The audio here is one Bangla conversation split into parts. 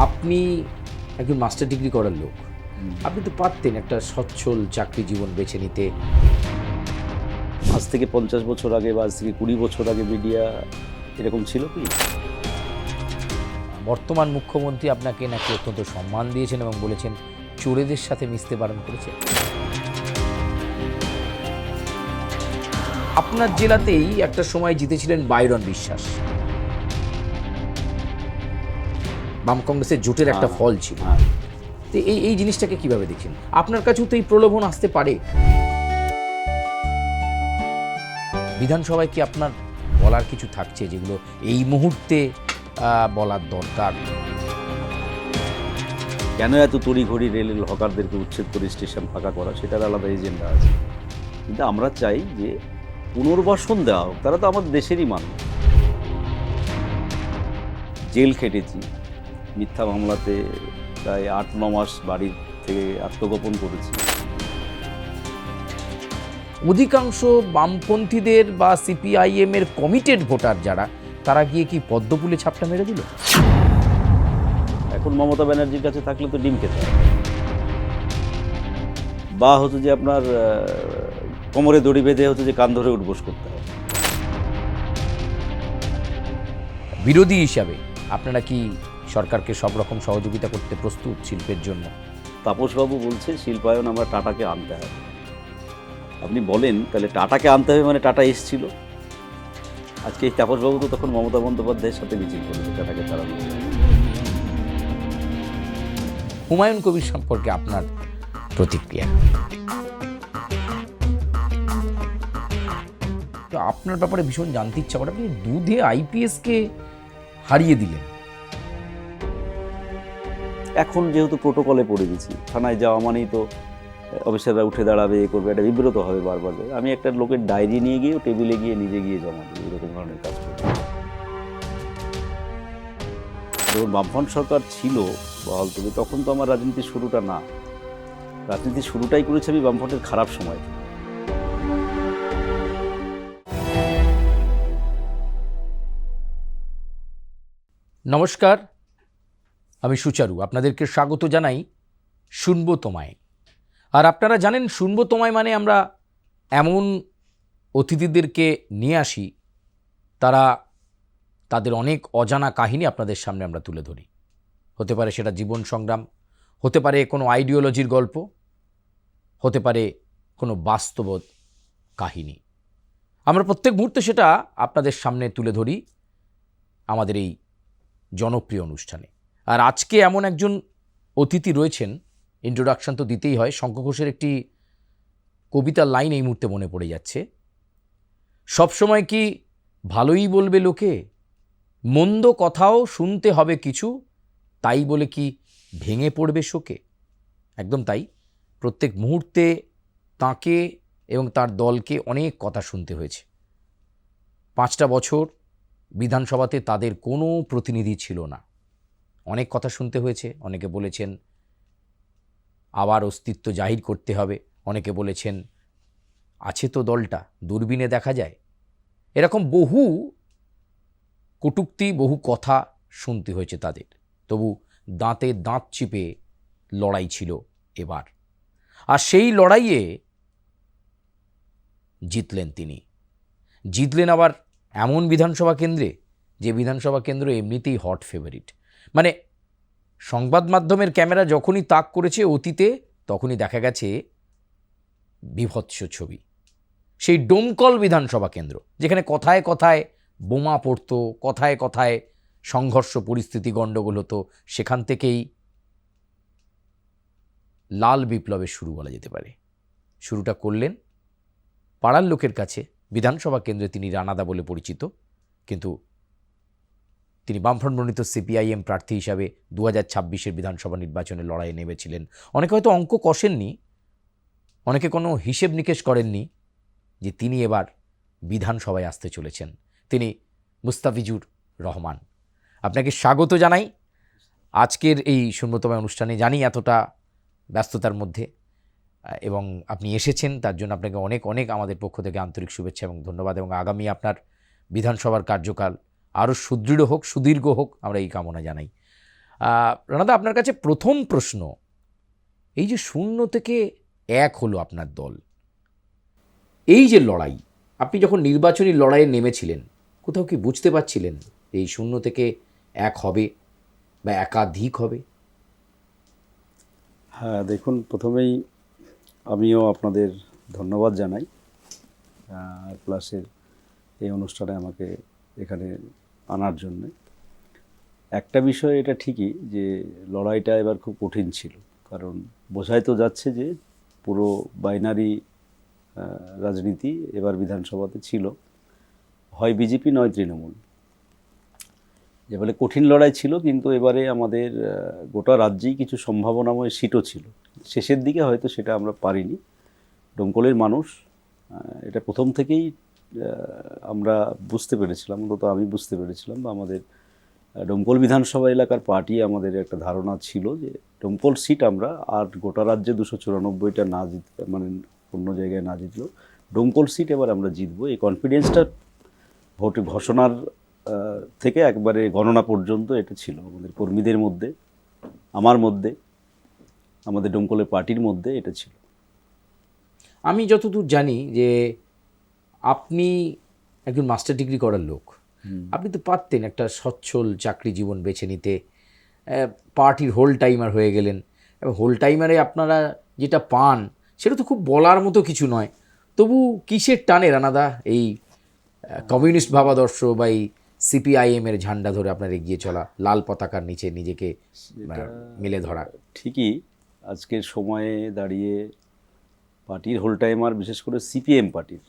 আপনি একজন মাস্টার ডিগ্রি করার লোক, আপনি তো পারতেন একটা সচ্ছল চাকরি জীবন বেছে নিতে। আজ থেকে 50 বছর আগে বা আজ থেকে 20 বছর আগে মিডিয়া এরকম ছিল কি? বর্তমান মুখ্যমন্ত্রী আপনাকে নাকি অত্যন্ত সম্মান দিয়েছেন এবং বলেছেন চোরেদের সাথে মিশতে বারণ করেছেন। আপনার জেলাতেই একটা সময় জিতেছিলেন বাইরন বিশ্বাস, বাম কংগ্রেসের জোটের একটা ফল ছিল। তো এই জিনিসটাকে কিভাবে দেখছেন? আপনার কাছেও তো এই প্রলোভন আসতে পারে। বিধানসভায় কি আপনার বলার কিছু থাকছে যেগুলো এই মুহূর্তে বলার দরকার? কেন এত তড়িঘড়ি রেলের হকারদেরকে উচ্ছেদ করে স্টেশন ফাঁকা করা, সেটার আলাদা এজেন্ডা আছে। কিন্তু আমরা চাই যে পুনর্বাসন দেওয়া হোক। তারা তো আমাদের দেশেরই মানুষ। জেল খেটেছি, মিথ্যা মামলাতে প্রায় 8-9 মাস বাড়ি থেকে আত্মগোপন করেছি। অধিকাংশ বামপন্থীদের বা সিপিআইএম এর কমিটেড ভোটার যারা, তারা গিয়ে কি পদ্মফুলে ছাপটা মেরে দিল? এখন মমতা ব্যানার্জির কাছে থাকলে তো ডিম খেতে হবে, বা হচ্ছে যে আপনার কোমরে দড়ি বেঁধে হচ্ছে যে কান ধরে উঠবোস করতে হবে। বিরোধী হিসাবে আপনারা কি সরকারকে সব রকম সহযোগিতা করতে প্রস্তুত শিল্পের জন্য? তাপসবাবু বলছে শিল্পায়ন আমরা টাটাকে আনতে হবে। আপনি বলেন তাহলে টাটাকে আনতে হবে, মানে টাটা এসছিল। আজকে এই তাপসবাবু তো তখন মমতা বন্দ্যোপাধ্যায়ের সাথে মিছিল করেছে টাটাকে তাড়ানোর জন্য। হুমায়ুন কবির সম্পর্কে আপনার প্রতিক্রিয়া? তো আপনার ব্যাপারে ভীষণ জানতে ইচ্ছা করে, আপনি দুধে আইপিএসকে হারিয়ে দিলেন। এখন যেহেতু প্রোটোকলে পড়ে গেছি, থানায় যাওয়া মানেই তো অফিসাররা উঠে দাঁড়াবে, এ করবে, এটা বিব্রত হবে বারবার। আমি একটা লোকের ডায়েরি নিয়ে গিয়েও টেবিলে গিয়ে নিজে গিয়ে জমা দিই, এরকম ধরনের কাজ করি। যখন বামফ্রন্ট সরকার ছিল বহাল তবে, তখন তো আমার রাজনীতির শুরুটা না, রাজনীতির শুরুটাই করেছি আমি বামফ্রন্টের খারাপ সময়। নমস্কার, আমি সুচারু, আপনাদেরকে স্বাগত জানাই শুনবো তোমায়। আর আপনারা জানেন শুনবো তোমায় মানে আমরা এমন অতিথিদেরকে নিয়ে আসি, তারা তাদের অনেক অজানা কাহিনী আপনাদের সামনে আমরা তুলে ধরি। হতে পারে সেটা জীবন সংগ্রাম, হতে পারে কোনো আইডিওলজির গল্প, হতে পারে কোনো বাস্তব কাহিনী। আমরা প্রত্যেক মুহূর্তে সেটা আপনাদের সামনে তুলে ধরি আমাদের এই জনপ্রিয় অনুষ্ঠানে। আর আজকে এমন একজন অতিথি রয়েছেন, ইন্ট্রোডাকশন তো দিতেই হয়। শঙ্খ ঘোষের একটি কবিতার লাইন এই মুহূর্তে মনে পড়ে যাচ্ছে, সবসময় কি ভালোই বলবে লোকে, মন্দ কথাও শুনতে হবে কিছু, তাই বলে কি ভেঙে পড়বে শোকে। একদম তাই, প্রত্যেক মুহূর্তে তাঁকে এবং তার দলকে অনেক কথা শুনতে হয়েছে। 5টা বছর বিধানসভাতে তাদের কোনো প্রতিনিধি ছিল না, অনেক কথা শুনতে হয়েছে। অনেকে বলেছেন আবার অস্তিত্ব জাহির করতে হবে, অনেকে বলেছেন আছে তো দলটা, দূরবীনে দেখা যায়। এরকম বহু কটূক্তি, বহু কথা শুনতে হয়েছে তাদের। তবু দাঁতে দাঁত চিপে লড়াই ছিল এবার। আর সেই লড়াইয়ে জিতলেন তিনি। জিতলেন আবার এমন বিধানসভা কেন্দ্রে, যে বিধানসভা কেন্দ্র এমনিতেই হট ফেভারিট। মানে সংবাদ মাধ্যমের ক্যামেরা যখনই তাক করেছে অতীতে, তখনই দেখা গেছে বীভৎস ছবি। সেই ডোমকল বিধানসভা কেন্দ্র, যেখানে কথায় কথায় বোমা পড়তো, কথায় কথায় সংঘর্ষ পরিস্থিতি, গণ্ডগোল হতো, সেখান থেকেই লাল বিপ্লবের শুরু বলা যেতে পারে। শুরুটা করলেন পাড়ার লোকের কাছে। বিধানসভা কেন্দ্রে তিনি রানাদা বলে পরিচিত, কিন্তু তিনি বামফ্রন্ট মনোনীত সিপিআইএম প্রার্থী হিসাবে 2026-এর বিধানসভা নির্বাচনে লড়াইয়ে নেমেছিলেন। অনেকে হয়তো অঙ্ক কষেননি, অনেকে কোনো হিসেব নিকেশ করেননি যে তিনি এবার বিধানসভায় আসতে চলেছেন। তিনি মুস্তাফিজুর রহমান। আপনাকে স্বাগত জানাই আজকের এই শূন্যতম অনুষ্ঠানে। জানি এতটা ব্যস্ততার মধ্যে এবং আপনি এসেছেন, তার জন্য আপনাকে অনেক অনেক আমাদের পক্ষ থেকে আন্তরিক শুভেচ্ছা এবং ধন্যবাদ। এবং আগামী আপনার বিধানসভার কার্যকাল আরও সুদৃঢ় হোক, সুদীর্ঘ হোক, আমরা এই কামনা জানাই। রানাদা, আপনার কাছে প্রথম প্রশ্ন, এই যে 0 থেকে 1 হলো আপনার দল, এই যে লড়াই, আপনি যখন নির্বাচনী লড়াইয়ে নেমেছিলেন কোথাও কি বুঝতে পারছিলেন এই 0 থেকে 1 হবে বা একাধিক হবে? হ্যাঁ, দেখুন, প্রথমেই আমিও আপনাদের ধন্যবাদ জানাই প্লাসের এই অনুষ্ঠানে আমাকে এখানে আনার জন্যে। একটা বিষয় এটা ঠিকই যে লড়াইটা এবার খুব কঠিন ছিল, কারণ বোঝাই তো যাচ্ছে যে পুরো বাইনারি রাজনীতি এবার বিধানসভাতে ছিল, হয় বিজেপি নয় তৃণমূল। যে বলে কঠিন লড়াই ছিল, কিন্তু এবারে আমাদের গোটা রাজ্যেই কিছু সম্ভাবনাময় সিটও ছিল। শেষের দিকে হয়তো সেটা আমরা পারিনি। ডোমকলের মানুষ এটা প্রথম থেকেই আমরা বুঝতে পেরেছিলাম, অন্তত আমি বুঝতে পেরেছিলাম, বা আমাদের ডোমকল বিধানসভা এলাকার পার্টি আমাদের একটা ধারণা ছিল যে ডোমকল সিট আমরা আর গোটা রাজ্যে 294টা না জিততে, মানে অন্য জায়গায় না জিতলেও ডোমকল সিট এবার আমরা জিতবো। এই কনফিডেন্সটা ভোট ঘোষণার থেকে একবারে গণনা পর্যন্ত এটা ছিল আমাদের কর্মীদের মধ্যে, আমার মধ্যে, আমাদের ডোমকলের পার্টির মধ্যে এটা ছিল। আমি যতদূর জানি যে আপনি একজন মাস্টার ডিগ্রি করার লোক, আপনি তো পারতেন একটা সচ্ছল চাকরি জীবন বেছে নিতে, পার্টির হোল টাইমার হয়ে গেলেন, এবং হোল টাইমারে আপনারা যেটা পান সেটা তো খুব বলার মতো কিছু নয়। তবু কিসের টানে রানাদা এই কমিউনিস্ট ভাবাদর্শ বা এই সিপিআইএমের ঝান্ডা ধরে আপনার এগিয়ে চলা, লাল পতাকার নিচে নিজেকে মেলে ধরা? ঠিকই, আজকের সময়ে দাঁড়িয়ে পার্টির হোল টাইমার, বিশেষ করে সিপিএম পার্টির,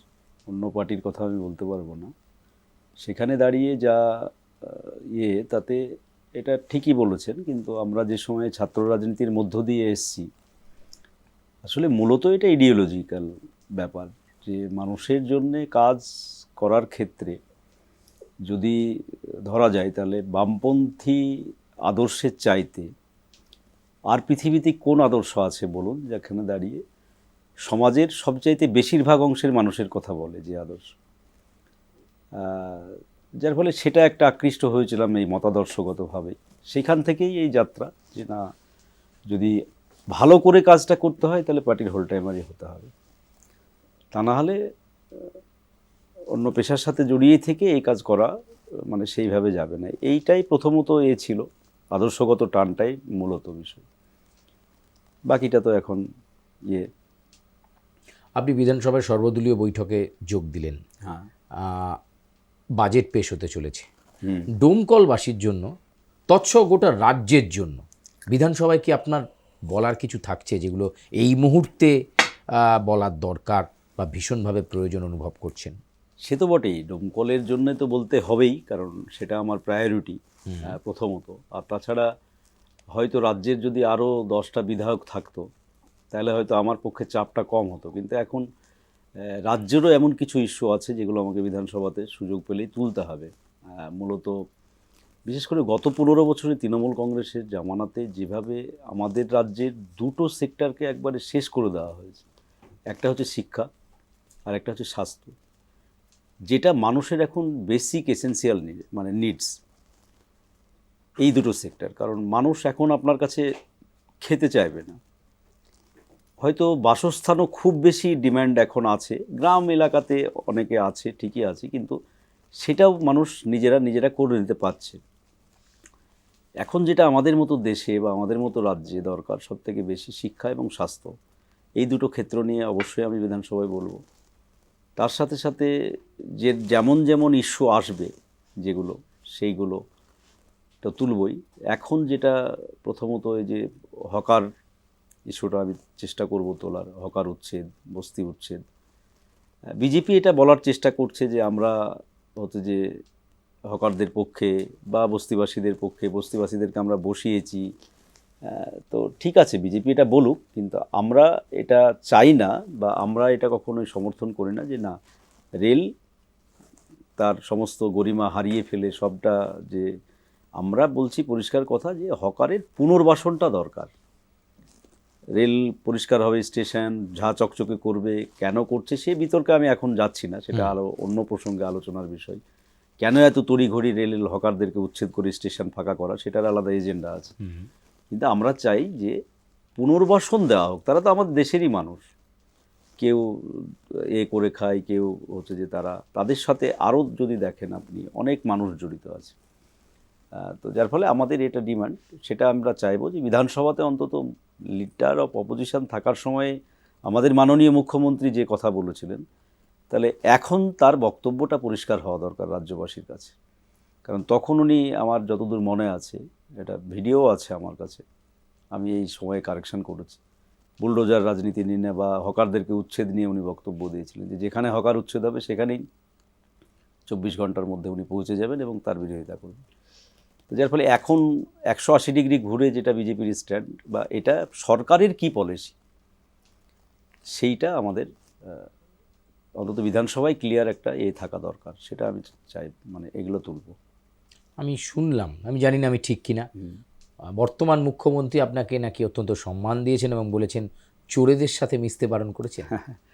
অন্য পার্টির কথা আমি বলতে পারবো না, সেখানে দাঁড়িয়ে যা তাতে এটা ঠিকই বলেছেন। কিন্তু আমরা যে সময়ে ছাত্র রাজনীতির মধ্য দিয়ে এসেছি, আসলে মূলত এটা ইডিওলজিক্যাল ব্যাপার, যে মানুষের জন্যে কাজ করার ক্ষেত্রে যদি ধরা যায় তাহলে বামপন্থী আদর্শের চাইতে আর পৃথিবীতে কোন আদর্শ আছে বলুন, যেখানে দাঁড়িয়ে সমাজের সবচাইতে বেশিরভাগ অংশের মানুষের কথা বলে, যে আদর্শ, যার ফলে সেটা একটা আকৃষ্ট হয়েছিলাম এই মতাদর্শগতভাবে। সেখান থেকেই এই যাত্রা, যে না, যদি ভালো করে কাজটা করতে হয় তাহলে পার্টির হোল টাইমারই হতে হবে, তা না হলে অন্য পেশার সাথে জড়িয়ে থেকে এই কাজ করা মানে সেইভাবে যাবে না। এইটাই প্রথমত ছিল, আদর্শগত টানটাই মূলত বিষয়, বাকিটা তো এখন আপনি বিধানসভার সর্বদলীয় বৈঠকে যোগ দিলেন, হ্যাঁ, বাজেট পেশ হতে চলেছে ডোমকলবাসীর জন্য, তৎসহ গোটা রাজ্যের জন্য। বিধানসভায় কি আপনার বলার কিছু থাকছে যেগুলো এই মুহূর্তে বলার দরকার বা ভীষণভাবে প্রয়োজন অনুভব করছেন? সে তো বটেই, ডোমকলের জন্য তো বলতে হবেই, কারণ সেটা আমার প্রায়োরিটি প্রথমত। আর তাছাড়া হয়তো রাজ্যের যদি আরও 10টা বিধায়ক থাকতো তাহলে হয়তো আমার পক্ষে চাপটা কম হতো, কিন্তু এখন রাজ্যেরও এমন কিছু ইস্যু আছে যেগুলো আমাকে বিধানসভাতে সুযোগ পেলেই তুলতে হবে। মূলত বিশেষ করে গত 15 বছরে তৃণমূল কংগ্রেসের জামানাতে যেভাবে আমাদের রাজ্যের দুটো সেক্টরকে একবারে শেষ করে দেওয়া হয়েছে, একটা হচ্ছে শিক্ষা আর একটা হচ্ছে স্বাস্থ্য, যেটা মানুষের এখন বেসিক এসেন্সিয়াল মানে নিডস, এই দুটো সেক্টর। কারণ মানুষ এখন আপনার কাছে খেতে চাইবে না, হয়তো বাসস্থানও খুব বেশি ডিম্যান্ড এখন আছে, গ্রাম এলাকাতে অনেকে আছে, ঠিকই আছে, কিন্তু সেটাও মানুষ নিজেরা করে নিতে পারছে। এখন যেটা আমাদের মতো দেশে বা আমাদের মতো রাজ্যে দরকার সবথেকে বেশি, শিক্ষা এবং স্বাস্থ্য, এই দুটো ক্ষেত্র নিয়ে অবশ্যই আমি বিধানসভায় বলবো। তার সাথে সাথে যে যেমন ইস্যু আসবে যেগুলো, সেইগুলো তো তুলবই। এখন যেটা প্রথমত এই যে হকার ইস্যুটা আমি চেষ্টা করব তোলার, হকার উচ্ছেদ, বস্তি উচ্ছেদ। বিজেপি এটা বলার চেষ্টা করছে যে আমরা হচ্ছে যে হকারদের পক্ষে বা বস্তিবাসীদের পক্ষে, বস্তিবাসীদেরকে আমরা বসিয়েছি। তো ঠিক আছে, বিজেপি এটা বলুক, কিন্তু আমরা এটা চাই না বা আমরা এটা কখনোই সমর্থন করি না যে না, রেল তার সমস্ত গরিমা হারিয়ে ফেলে সবটা, যে আমরা বলছি পরিষ্কার কথা যে হকারের পুনর্বাসনটা দরকার। রেল পরিষ্কার হবে, স্টেশন ঝা চকচকে করবে, কেন করছে সে বিতর্কে আমি এখন যাচ্ছি না, সেটা আরও অন্য প্রসঙ্গে আলোচনার বিষয়। কেন এত তড়িঘড়ি রেলের হকারদেরকে উচ্ছেদ করে স্টেশন ফাঁকা করা, সেটার আলাদা এজেন্ডা আছে। কিন্তু আমরা চাই যে পুনর্বাসন দেওয়া হোক। তারা তো আমাদের দেশেরই মানুষ, কেউ করে খায়, কেউ হচ্ছে যে তাদের সাথে আরও যদি দেখেন আপনি অনেক মানুষ জড়িত আছে। তো যার ফলে আমাদের এটা ডিমান্ড, সেটা আমরা চাইবো যে বিধানসভাতে অন্তত লিডার অফ অপোজিশন থাকার সময়ে আমাদের মাননীয় মুখ্যমন্ত্রী যে কথা বলেছিলেন, তাহলে এখন তার বক্তব্যটা পরিষ্কার হওয়া দরকার রাজ্যবাসীর কাছে। কারণ তখন উনি, আমার যতদূর মনে আছে, এটা ভিডিও আছে আমার কাছে, আমি এই সময়ে কারেকশন করেছি, বুলডোজার রাজনীতি নিয়ে বা হকারদেরকে উচ্ছেদ নিয়ে উনি বক্তব্য দিয়েছিলেন যে যেখানে হকার উচ্ছেদ হবে সেখানেই 24 ঘন্টার মধ্যে উনি পৌঁছে যাবেন এবং তার বিরোধিতা করবেন। তো যার ফলে এখন 180 ডিগ্রি ঘুরে যেটা বিজেপির স্ট্যান্ড বা এটা সরকারের কি পলিসি, সেইটা আমাদের অন্তত বিধানসভায় ক্লিয়ার একটা থাকা দরকার, সেটা আমি চাই, মানে এগুলো তুলব। আমি শুনলাম, আমি জানি না আমি ঠিক কিনা, বর্তমান মুখ্যমন্ত্রী আপনাকে নাকি অত্যন্ত সম্মান দিয়েছেন এবং বলেছেন চোরেদের সাথে মিশতে বারণ করেছেন,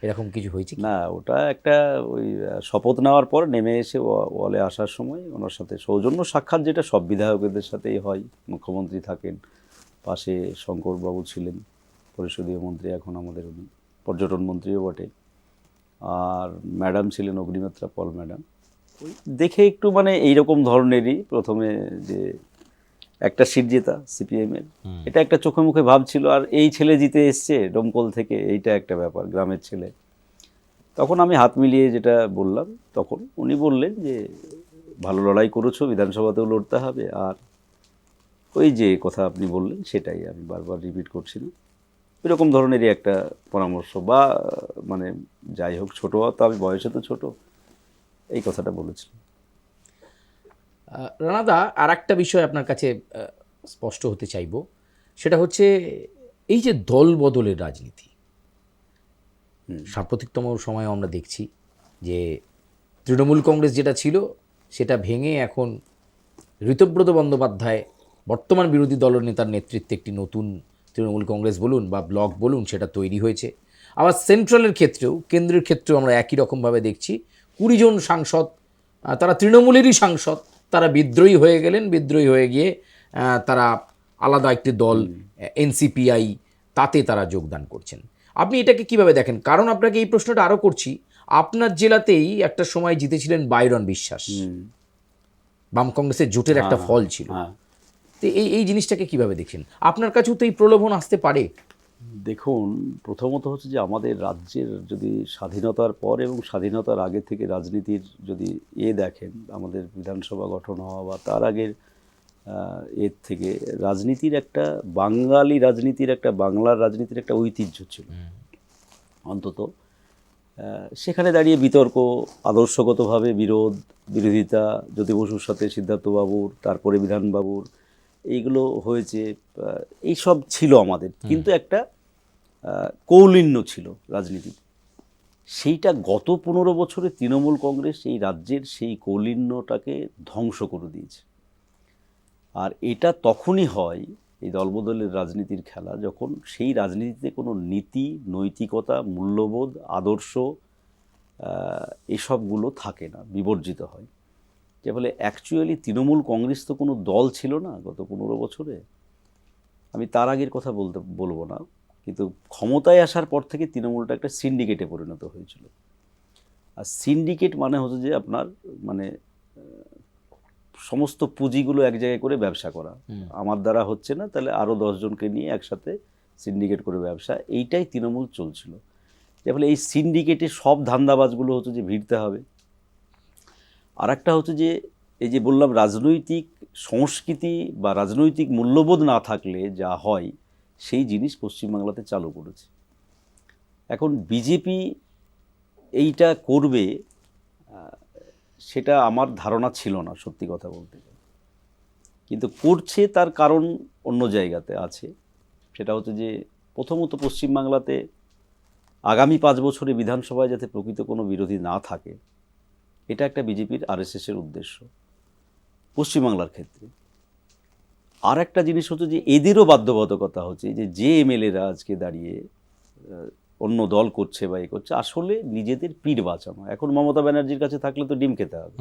এরকম কিছু হয়েছে কি? না, ওটা একটা ওই শপথ নেওয়ার পর নেমে এসে ওয়ালে আসার সময় ওনার সাথে সৌজন্য সাক্ষাৎ, যেটা সব বিধায়কদের সাথেই হয়, মুখ্যমন্ত্রী থাকেন, পাশে শঙ্করবাবু ছিলেন পরিষদীয় মন্ত্রী, এখন আমাদের উনি পর্যটন মন্ত্রীও বটে, আর ম্যাডাম ছিলেন অগ্নিমিত্রা পল ম্যাডাম। দেখে একটু মানে এইরকম ধরনেরই প্রথমে যে একটা সিট জেতা সিপিএমের, এটা একটা চোখে মুখে ভাব ছিল। আর এই ছেলে জিতে এসছে ডোমকল থেকে, এইটা একটা ব্যাপার, গ্রামের ছেলে। তখন আমি হাত মিলিয়ে যেটা বললাম, তখন উনি বললেন যে ভালো লড়াই করেছো, বিধানসভাতেও লড়তে হবে। আর ওই যে কথা আপনি বললেন সেটাই আমি বারবার রিপিট করছি না, এরকম ধরনেরই একটা পরামর্শ বা মানে যাই হোক, ছোটো তো আমি, বয়সে তো ছোট, এই কথাটা বলেছিলাম। রানাদা, আর একটা বিষয় আপনার কাছে স্পষ্ট হতে চাইব, সেটা হচ্ছে এই যে দল বদলের রাজনীতি, সাম্প্রতিকতম সময়ে আমরা দেখছি যে তৃণমূল কংগ্রেস যেটা ছিল সেটা ভেঙে এখন ঋতব্রত বন্দ্যোপাধ্যায় বর্তমান বিরোধী দলনেতার নেতৃত্বে একটি নতুন তৃণমূল কংগ্রেস বলুন বা ব্লক বলুন, সেটা তৈরি হয়েছে। আবার সেন্ট্রালের ক্ষেত্রেও, কেন্দ্রের ক্ষেত্রেও আমরা একই রকমভাবে দেখছি 20 জন সাংসদ, তারা তৃণমূলেরই সাংসদ, তারা বিদ্রোহী হয়ে গেলেন, বিদ্রোহী হয়ে গিয়ে তারা আলাদা একটি দল এনসিপিআই, তাতে তারা যোগদান করছেন। আপনি এটাকে কিভাবে দেখেন? কারণ আপনাকে এই প্রশ্নটা আরও করছি, আপনার জেলাতেই একটা সময় জিতেছিলেন বাইরন বিশ্বাস, বাম কংগ্রেসের জোটের একটা ফল ছিল। তো এই জিনিসটাকে কিভাবে দেখছেন? আপনার কাছেও তো এই প্রলোভন আসতে পারে। দেখুন, প্রথমত হচ্ছে যে আমাদের রাজ্যের যদি স্বাধীনতার পর এবং স্বাধীনতার আগে থেকে রাজনীতির যদি দেখেন, আমাদের বিধানসভা গঠন হওয়া বা তার আগের এর থেকে রাজনীতির একটা, বাঙালি রাজনীতির একটা, বাংলার রাজনীতির একটা ঐতিহ্য ছিল অন্তত। সেখানে দাঁড়িয়ে বিতর্ক, আদর্শগতভাবে বিরোধিতা, জ্যোতি বসুর সাথে সিদ্ধার্থবাবুর, তারপরে বিধানবাবুর, এইগুলো হয়েছে, এইসব ছিল আমাদের। কিন্তু একটা কৌলিন্য ছিল রাজনীতি, সেইটা গত 15 বছরে তৃণমূল কংগ্রেস এই রাজ্যের সেই কৌলিন্যটাকে ধ্বংস করে দিয়েছে। আর এটা তখনই হয়, এই দলবদলের রাজনীতির খেলা, যখন সেই রাজনীতিতে কোনো নীতি, নৈতিকতা, মূল্যবোধ, আদর্শ এসবগুলো থাকে না, বিবর্জিত হয়। যে ফলে অ্যাকচুয়ালি তৃণমূল কংগ্রেস তো কোনো দল ছিল না গত 15 বছরে। আমি তার আগের কথা বলবো না, কিন্তু ক্ষমতায় আসার পর থেকে তৃণমূলটা একটা সিন্ডিকেটে পরিণত হয়েছিল। আর সিন্ডিকেট মানে হচ্ছে যে আপনার মানে সমস্ত পুঁজিগুলো এক জায়গায় করে ব্যবসা করা, আমার দ্বারা হচ্ছে না, তাহলে আরও 10 জনকে নিয়ে একসাথে সিন্ডিকেট করে ব্যবসা, এইটাই তৃণমূল চলছিল। যে ফলে এই সিন্ডিকেটে সব ধান্দাবাজগুলো হচ্ছে যে ভিড়তে হবে। আর একটা হচ্ছে যে এই যে বললাম, রাজনৈতিক সংস্কৃতি বা রাজনৈতিক মূল্যবোধ না থাকলে যা হয়, সেই জিনিস পশ্চিমবাংলাতে চালু করেছে। এখন বিজেপি এইটা করবে সেটা আমার ধারণা ছিল না, সত্যি কথা বলতে গেলে। কিন্তু করছে, তার কারণ অন্য জায়গাতে আছে। সেটা হচ্ছে যে প্রথমত পশ্চিমবাংলাতে আগামী 5 বছরে বিধানসভায় যাতে প্রকৃত কোনো বিরোধী না থাকে, এটা একটা বিজেপির আরএসএসের উদ্দেশ্য পশ্চিমবাংলার ক্ষেত্রে। আর একটা জিনিস হচ্ছে যে এদেরও বাধ্যবাধকতা হচ্ছে যে এমএলএরা আজকে দাঁড়িয়ে অন্য দল করছে বা করছে, আসলে নিজেদের পিঠ বাঁচানো। এখন মমতা ব্যানার্জির কাছে থাকলে তো ডিম খেতে হবে,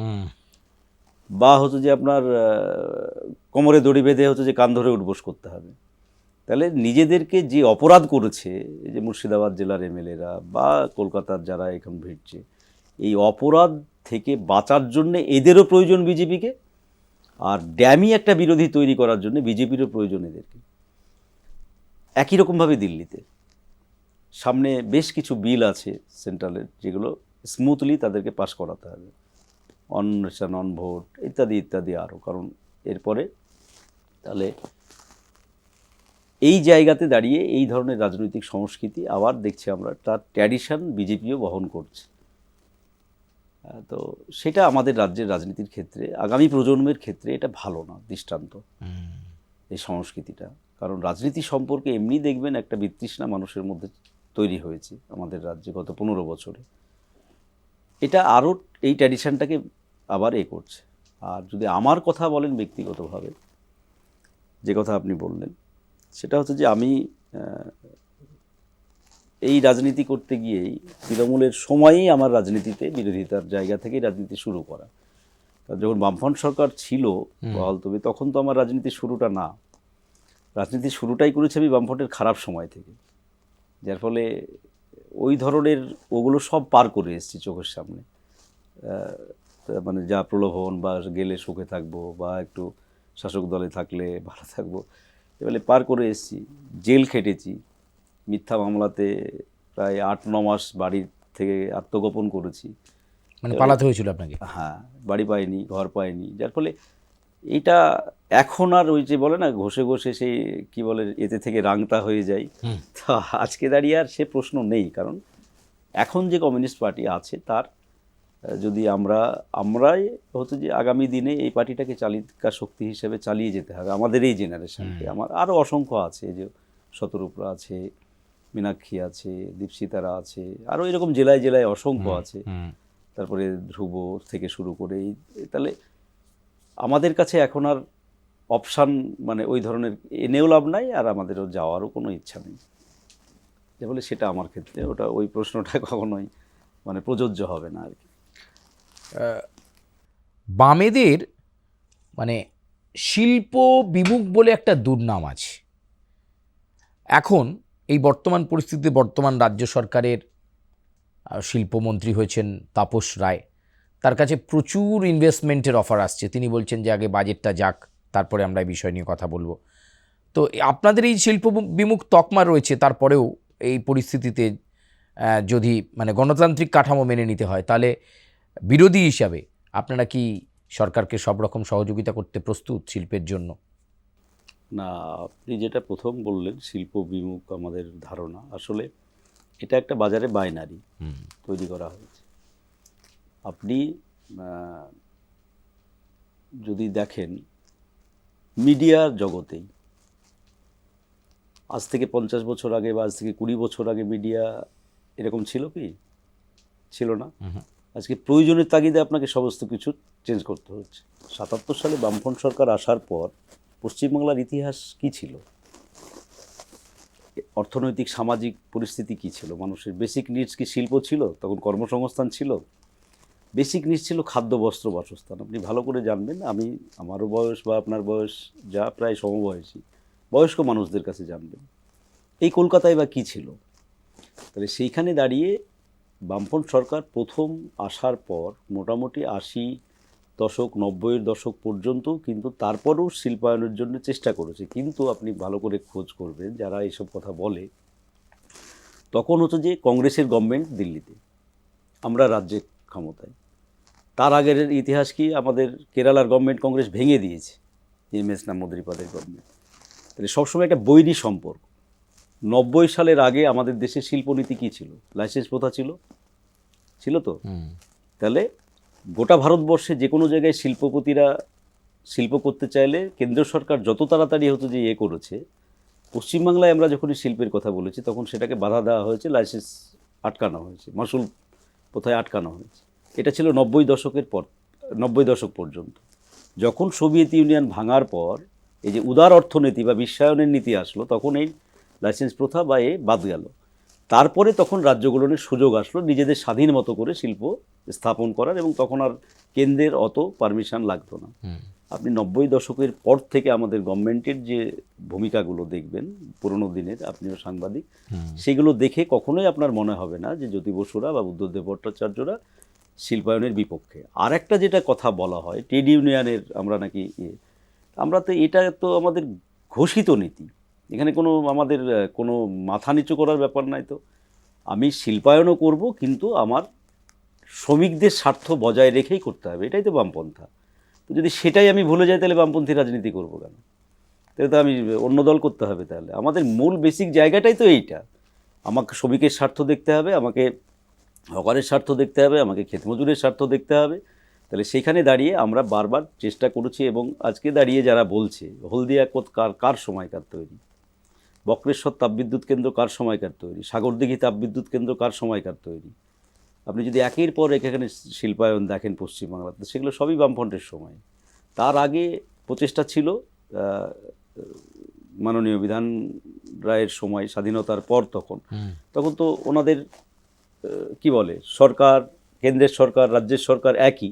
বা হচ্ছে যে আপনার কোমরে দড়ি বেঁধে হচ্ছে যে কান ধরে উঠবোস করতে হবে। তাহলে নিজেদেরকে যে অপরাধ করেছে, এই যে মুর্শিদাবাদ জেলার এমএলএরা বা কলকাতার যারা এখন ভিড়ছে, এই অপরাধ থেকে বাঁচার জন্য এদেরও প্রয়োজন বিজেপিকে, আর ড্যামি একটা বিরোধী তৈরি করার জন্য বিজেপিরও প্রয়োজন এদেরকে। একই রকমভাবে দিল্লিতে সামনে বেশ কিছু বিল আছে সেন্ট্রালের, যেগুলো স্মুথলি তাদেরকে পাস করাতে হবে, অন নেশন অন ভোট ইত্যাদি ইত্যাদি আরও। কারণ এরপরে তাহলে এই জায়গাতে দাঁড়িয়ে এই ধরনের রাজনৈতিক সংস্কৃতি আবার দেখছি আমরা, তার ট্র্যাডিশন বিজেপিও বহন করছে। তো সেটা আমাদের রাজ্যের রাজনীতির ক্ষেত্রে, আগামী প্রজন্মের ক্ষেত্রে এটা ভালো না দৃষ্টান্ত এই সংস্কৃতিটা। কারণ রাজনীতি সম্পর্কে এমনি দেখবেন একটা বিতৃষ্ণা মানুষের মধ্যে তৈরি হয়েছে আমাদের রাজ্যে গত 15 বছরে। এটা আরও এই ট্র্যাডিশনটাকে আবার করছে। আর যদি আমার কথা বলেন ব্যক্তিগতভাবে, যে কথা আপনি বললেন, সেটা হচ্ছে যে আমি এই রাজনীতি করতে গিয়েই তৃণমূলের সময়ই আমার রাজনীতিতে বিরোধিতার জায়গা থেকেই রাজনীতি শুরু করা। যখন বামফ্রন্ট সরকার ছিল বহাল তবে, তখন তো আমার রাজনীতির শুরুটা না, রাজনীতির শুরুটাই করেছি আমি বামফ্রন্টের খারাপ সময় থেকে, যার ফলে ওই ধরনের ওগুলো সব পার করে এসেছি চোখের সামনে। মানে যা প্রলোভন বা গেলে সুখে থাকবো বা একটু শাসক দলে থাকলে ভালো থাকবো, এবারে পার করে এসেছি। জেল খেটেছি, মিথ্যা মামলাতে প্রায় 8-9 মাস বাড়ি থেকে আত্মগোপন করেছি। মানে পালাতে হয়েছিল আপনাকে? হ্যাঁ, বাড়ি পাইনি, ঘর পাইনি, যার ফলে এইটা এখন আর ওই যে বলে না ঘষে ঘষে সেই কি বলে এতে থেকে রাংতা হয়ে যায়। তো আজকে দাঁড়িয়ে আর সে প্রশ্ন নেই, কারণ এখন যে কমিউনিস্ট পার্টি আছে তার যদি আমরাই হচ্ছে যে আগামী দিনে এই পার্টিটাকে চালিকা শক্তি হিসেবে চালিয়ে যেতে হবে আমাদের এই জেনারেশনকে। আমার আরও অসংখ্য আছে, যে শতরূপরা আছে, মীনাক্ষী আছে, দীপশিতারা আছে, আরও এরকম জেলায় জেলায় অসংখ্য আছে, তারপরে ধ্রুব থেকে শুরু করে। তাহলে আমাদের কাছে এখন আর অপশান মানে ওই ধরনের এনেও লাভ নাই, আর আমাদেরও যাওয়ারও কোনো ইচ্ছা নেই। যে বলে সেটা আমার ক্ষেত্রে ওটা ওই প্রশ্নটা কখনোই মানে প্রযোজ্য হবে না আর কি। বামেদের মানে শিল্প বিমুখ বলে একটা দুর্নাম আছে এখন এই বর্তমান পরিস্থিতিতে। বর্তমান রাজ্য সরকারের শিল্পমন্ত্রী হয়েছেন তাপস রায়, তার কাছে প্রচুর ইনভেস্টমেন্টের অফার আসছে। তিনি বলছেন যে আগে বাজেটটা যাক, তারপরে আমরা এই বিষয় নিয়ে কথা বলবো। তো আপনাদের এই শিল্প বিমুখ তকমা রয়েছে, তারপরেও এই পরিস্থিতিতে যদি মানে গণতান্ত্রিক কাঠামো মেনে নিতে হয়, তাহলে বিরোধী হিসাবে আপনারা কি সরকারকে সব রকম সহযোগিতা করতে প্রস্তুত শিল্পের জন্য? না, আপনি যেটা প্রথম বললেন শিল্প বিমুখ আমাদের ধারণা, আসলে এটা একটা বাজারে বাইনারি তৈরি করা হয়েছে। আপনি যদি দেখেন মিডিয়ার জগতেই আজ থেকে 50 বছর আগে বা আজ থেকে 20 বছর আগে মিডিয়া এরকম ছিল কি? ছিল না। আজকে প্রয়োজনের তাগিদে আপনাকে সমস্ত কিছু চেঞ্জ করতে হচ্ছে। 77 সালে বামফ্রন্ট সরকার আসার পর পশ্চিমবাংলার ইতিহাস কি ছিল, অর্থনৈতিক সামাজিক পরিস্থিতি কি ছিল, মানুষের বেসিক নিডস কি শিল্প ছিল, তখন কর্মসংস্থান ছিল, বেসিক নিডস ছিল খাদ্য, বস্ত্র, বাসস্থান। আপনি ভালো করে জানবেন, আমারও বয়স বা আপনার বয়স যা প্রায় সমবয়সী বয়স্ক মানুষদের কাছে জানবেন এই কলকাতায় বা কী ছিল। তাহলে সেইখানে দাঁড়িয়ে বামফ্রন্ট সরকার প্রথম আসার পর মোটামুটি 80 দশক 90-এর দশক পর্যন্ত কিন্তু তারপরেও শিল্পায়নের জন্য চেষ্টা করেছে। কিন্তু আপনি ভালো করে খোঁজ করবেন, যারা এইসব কথা বলে, তখন হচ্ছে যে কংগ্রেসের গভর্নমেন্ট দিল্লিতে, আমরা রাজ্যের ক্ষমতায়। তার আগের ইতিহাস কি, আমাদের কেরালার গভর্নমেন্ট কংগ্রেস ভেঙে দিয়েছে, এমএস নামোদ্রিপাদের গভর্নমেন্ট। তাহলে সবসময় একটা বৈরী সম্পর্ক। 90 সালের আগে আমাদের দেশের শিল্পনীতি কী ছিল? লাইসেন্স প্রথা ছিল তো। তাহলে গোটা ভারতবর্ষে যে কোনো জায়গায় শিল্পপতিরা শিল্প করতে চাইলে কেন্দ্র সরকার যত তাড়াতাড়ি হতো যে করেছে, পশ্চিমবাংলায় আমরা যখনই শিল্পের কথা বলেছি তখন সেটাকে বাধা দেওয়া হয়েছে, লাইসেন্স আটকানো হয়েছে, মাসুল প্রথায় আটকানো হয়েছে। এটা ছিল 90 দশকের পর, 90 দশক পর্যন্ত। যখন সোভিয়েত ইউনিয়ন ভাঙার পর এই যে উদার অর্থনীতি বা বিশ্বায়নের নীতি আসলো, তখন এই লাইসেন্স প্রথা বা বাদ গেল। তারপরে তখন রাজ্যগুলোর সুযোগ আসলো নিজেদের স্বাধীন মতো করে শিল্প স্থাপন করার, এবং তখন আর কেন্দ্রের অত পারমিশন লাগতো না। আপনি 90 দশকের পর থেকে আমাদের গভর্নমেন্টের যে ভূমিকাগুলো দেখবেন পুরোনো দিনের, আপনিও সাংবাদিক, সেগুলো দেখে কখনোই আপনার মনে হবে না যে জ্যোতি বসুরা বা বুদ্ধদেব ভট্টাচার্যরা শিল্পায়নের বিপক্ষে। আর একটা যেটা কথা বলা হয় ট্রেড ইউনিয়নের আমরা নাকি আমরা তো এটা তো আমাদের ঘোষিত নীতি, এখানে কোনো আমাদের কোনো মাথা নিচু করার ব্যাপার নাই। তো আমি শিল্পায়নও করব, কিন্তু আমার শ্রমিকদের স্বার্থ বজায় রেখেই করতে হবে, এটাই তো বামপন্থা। তো যদি সেটাই আমি ভুলে যাই তাহলে বামপন্থী রাজনীতি করবো কেন? তাহলে তো আমি অন্য দল করতে হবে। তাহলে আমাদের মূল বেসিক জায়গাটাই তো এইটা, আমাকে শ্রমিকের স্বার্থ দেখতে হবে, আমাকে হকারের স্বার্থ দেখতে হবে, আমাকে ক্ষেতমজুরের স্বার্থ দেখতে হবে। তাহলে সেখানে দাঁড়িয়ে আমরা বারবার চেষ্টা করেছি, এবং আজকে দাঁড়িয়ে যারা বলছে হলদিয়া কার সময়কার তৈরি, বক্রেশ্বর তাপবিদ্যুৎ কেন্দ্র কার সময়কার তৈরি, সাগরদিঘি তাপবিদ্যুৎ কেন্দ্র কার সময়কার তৈরি, আপনি যদি একের পর এখানে শিল্পায়ন দেখেন পশ্চিমবাংলাতে, সেগুলো সবই বামফ্রন্টের সময়। তার আগে প্রচেষ্টা ছিল মাননীয় বিধান রায়ের সময়, স্বাধীনতার পর তখন তো ওনাদের কি বলে সরকার, কেন্দ্রের সরকার রাজ্যের সরকার একই,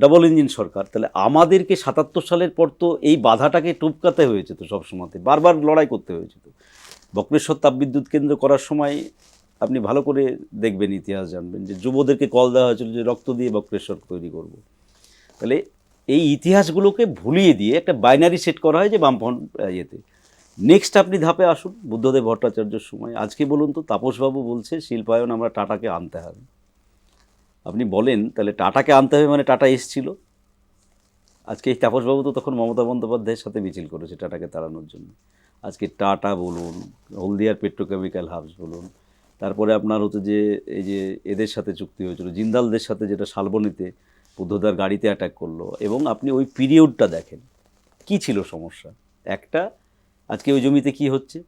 ডাবল ইঞ্জিন সরকার। তাহলে আমাদেরকে 77 সালের পর তো এই বাধাটাকে টপকাতে হয়েছে, তো সবসময়তে বারবার লড়াই করতে হয়েছে। তো বক্রেশ্বর তাপবিদ্যুৎ কেন্দ্র করার সময় আপনি ভালো করে দেখবেন, ইতিহাস জানবেন যে যুবদেরকে কল দেওয়া হয়েছিল যে রক্ত দিয়ে বক্রেশ্বর তৈরি করব। তাহলে এই ইতিহাসগুলোকে ভুলিয়ে দিয়ে একটা বাইনারি সেট করা হয় যে বামফ্রন্ট ইয়েতে। নেক্সট আপনি ধাপে আসুন বুদ্ধদেব ভট্টাচার্যের সময়। আজকে বলুন তো, তাপসবাবু বলছে শিল্পায়ন আমরা টাটাকে আনতে হবে। আপনি বলেন তাহলে টাটাকে আনতে হবে মানে টাটা এসছিল। আজকে এই তাপসবাবু তো তখন মমতা বন্দ্যোপাধ্যায়ের সাথে মিছিল করেছে টাটাকে তাড়ানোর জন্য। আজকে টাটা বলুন, হলদিয়ার পেট্রোকেমিক্যাল হাবস বলুন, তারপরে আপনার হচ্ছে যে এই যে এদের সাথে চুক্তি হয়েছিল জিন্দালদের সাথে, যেটা শালবনীতে বুদ্ধদার গাড়িতে অ্যাটাক করলো, এবং আপনি ওই পিরিয়ডটা দেখেন কি ছিল সমস্যা। একটা, আজকে ওই জমিতে কি হচ্ছে,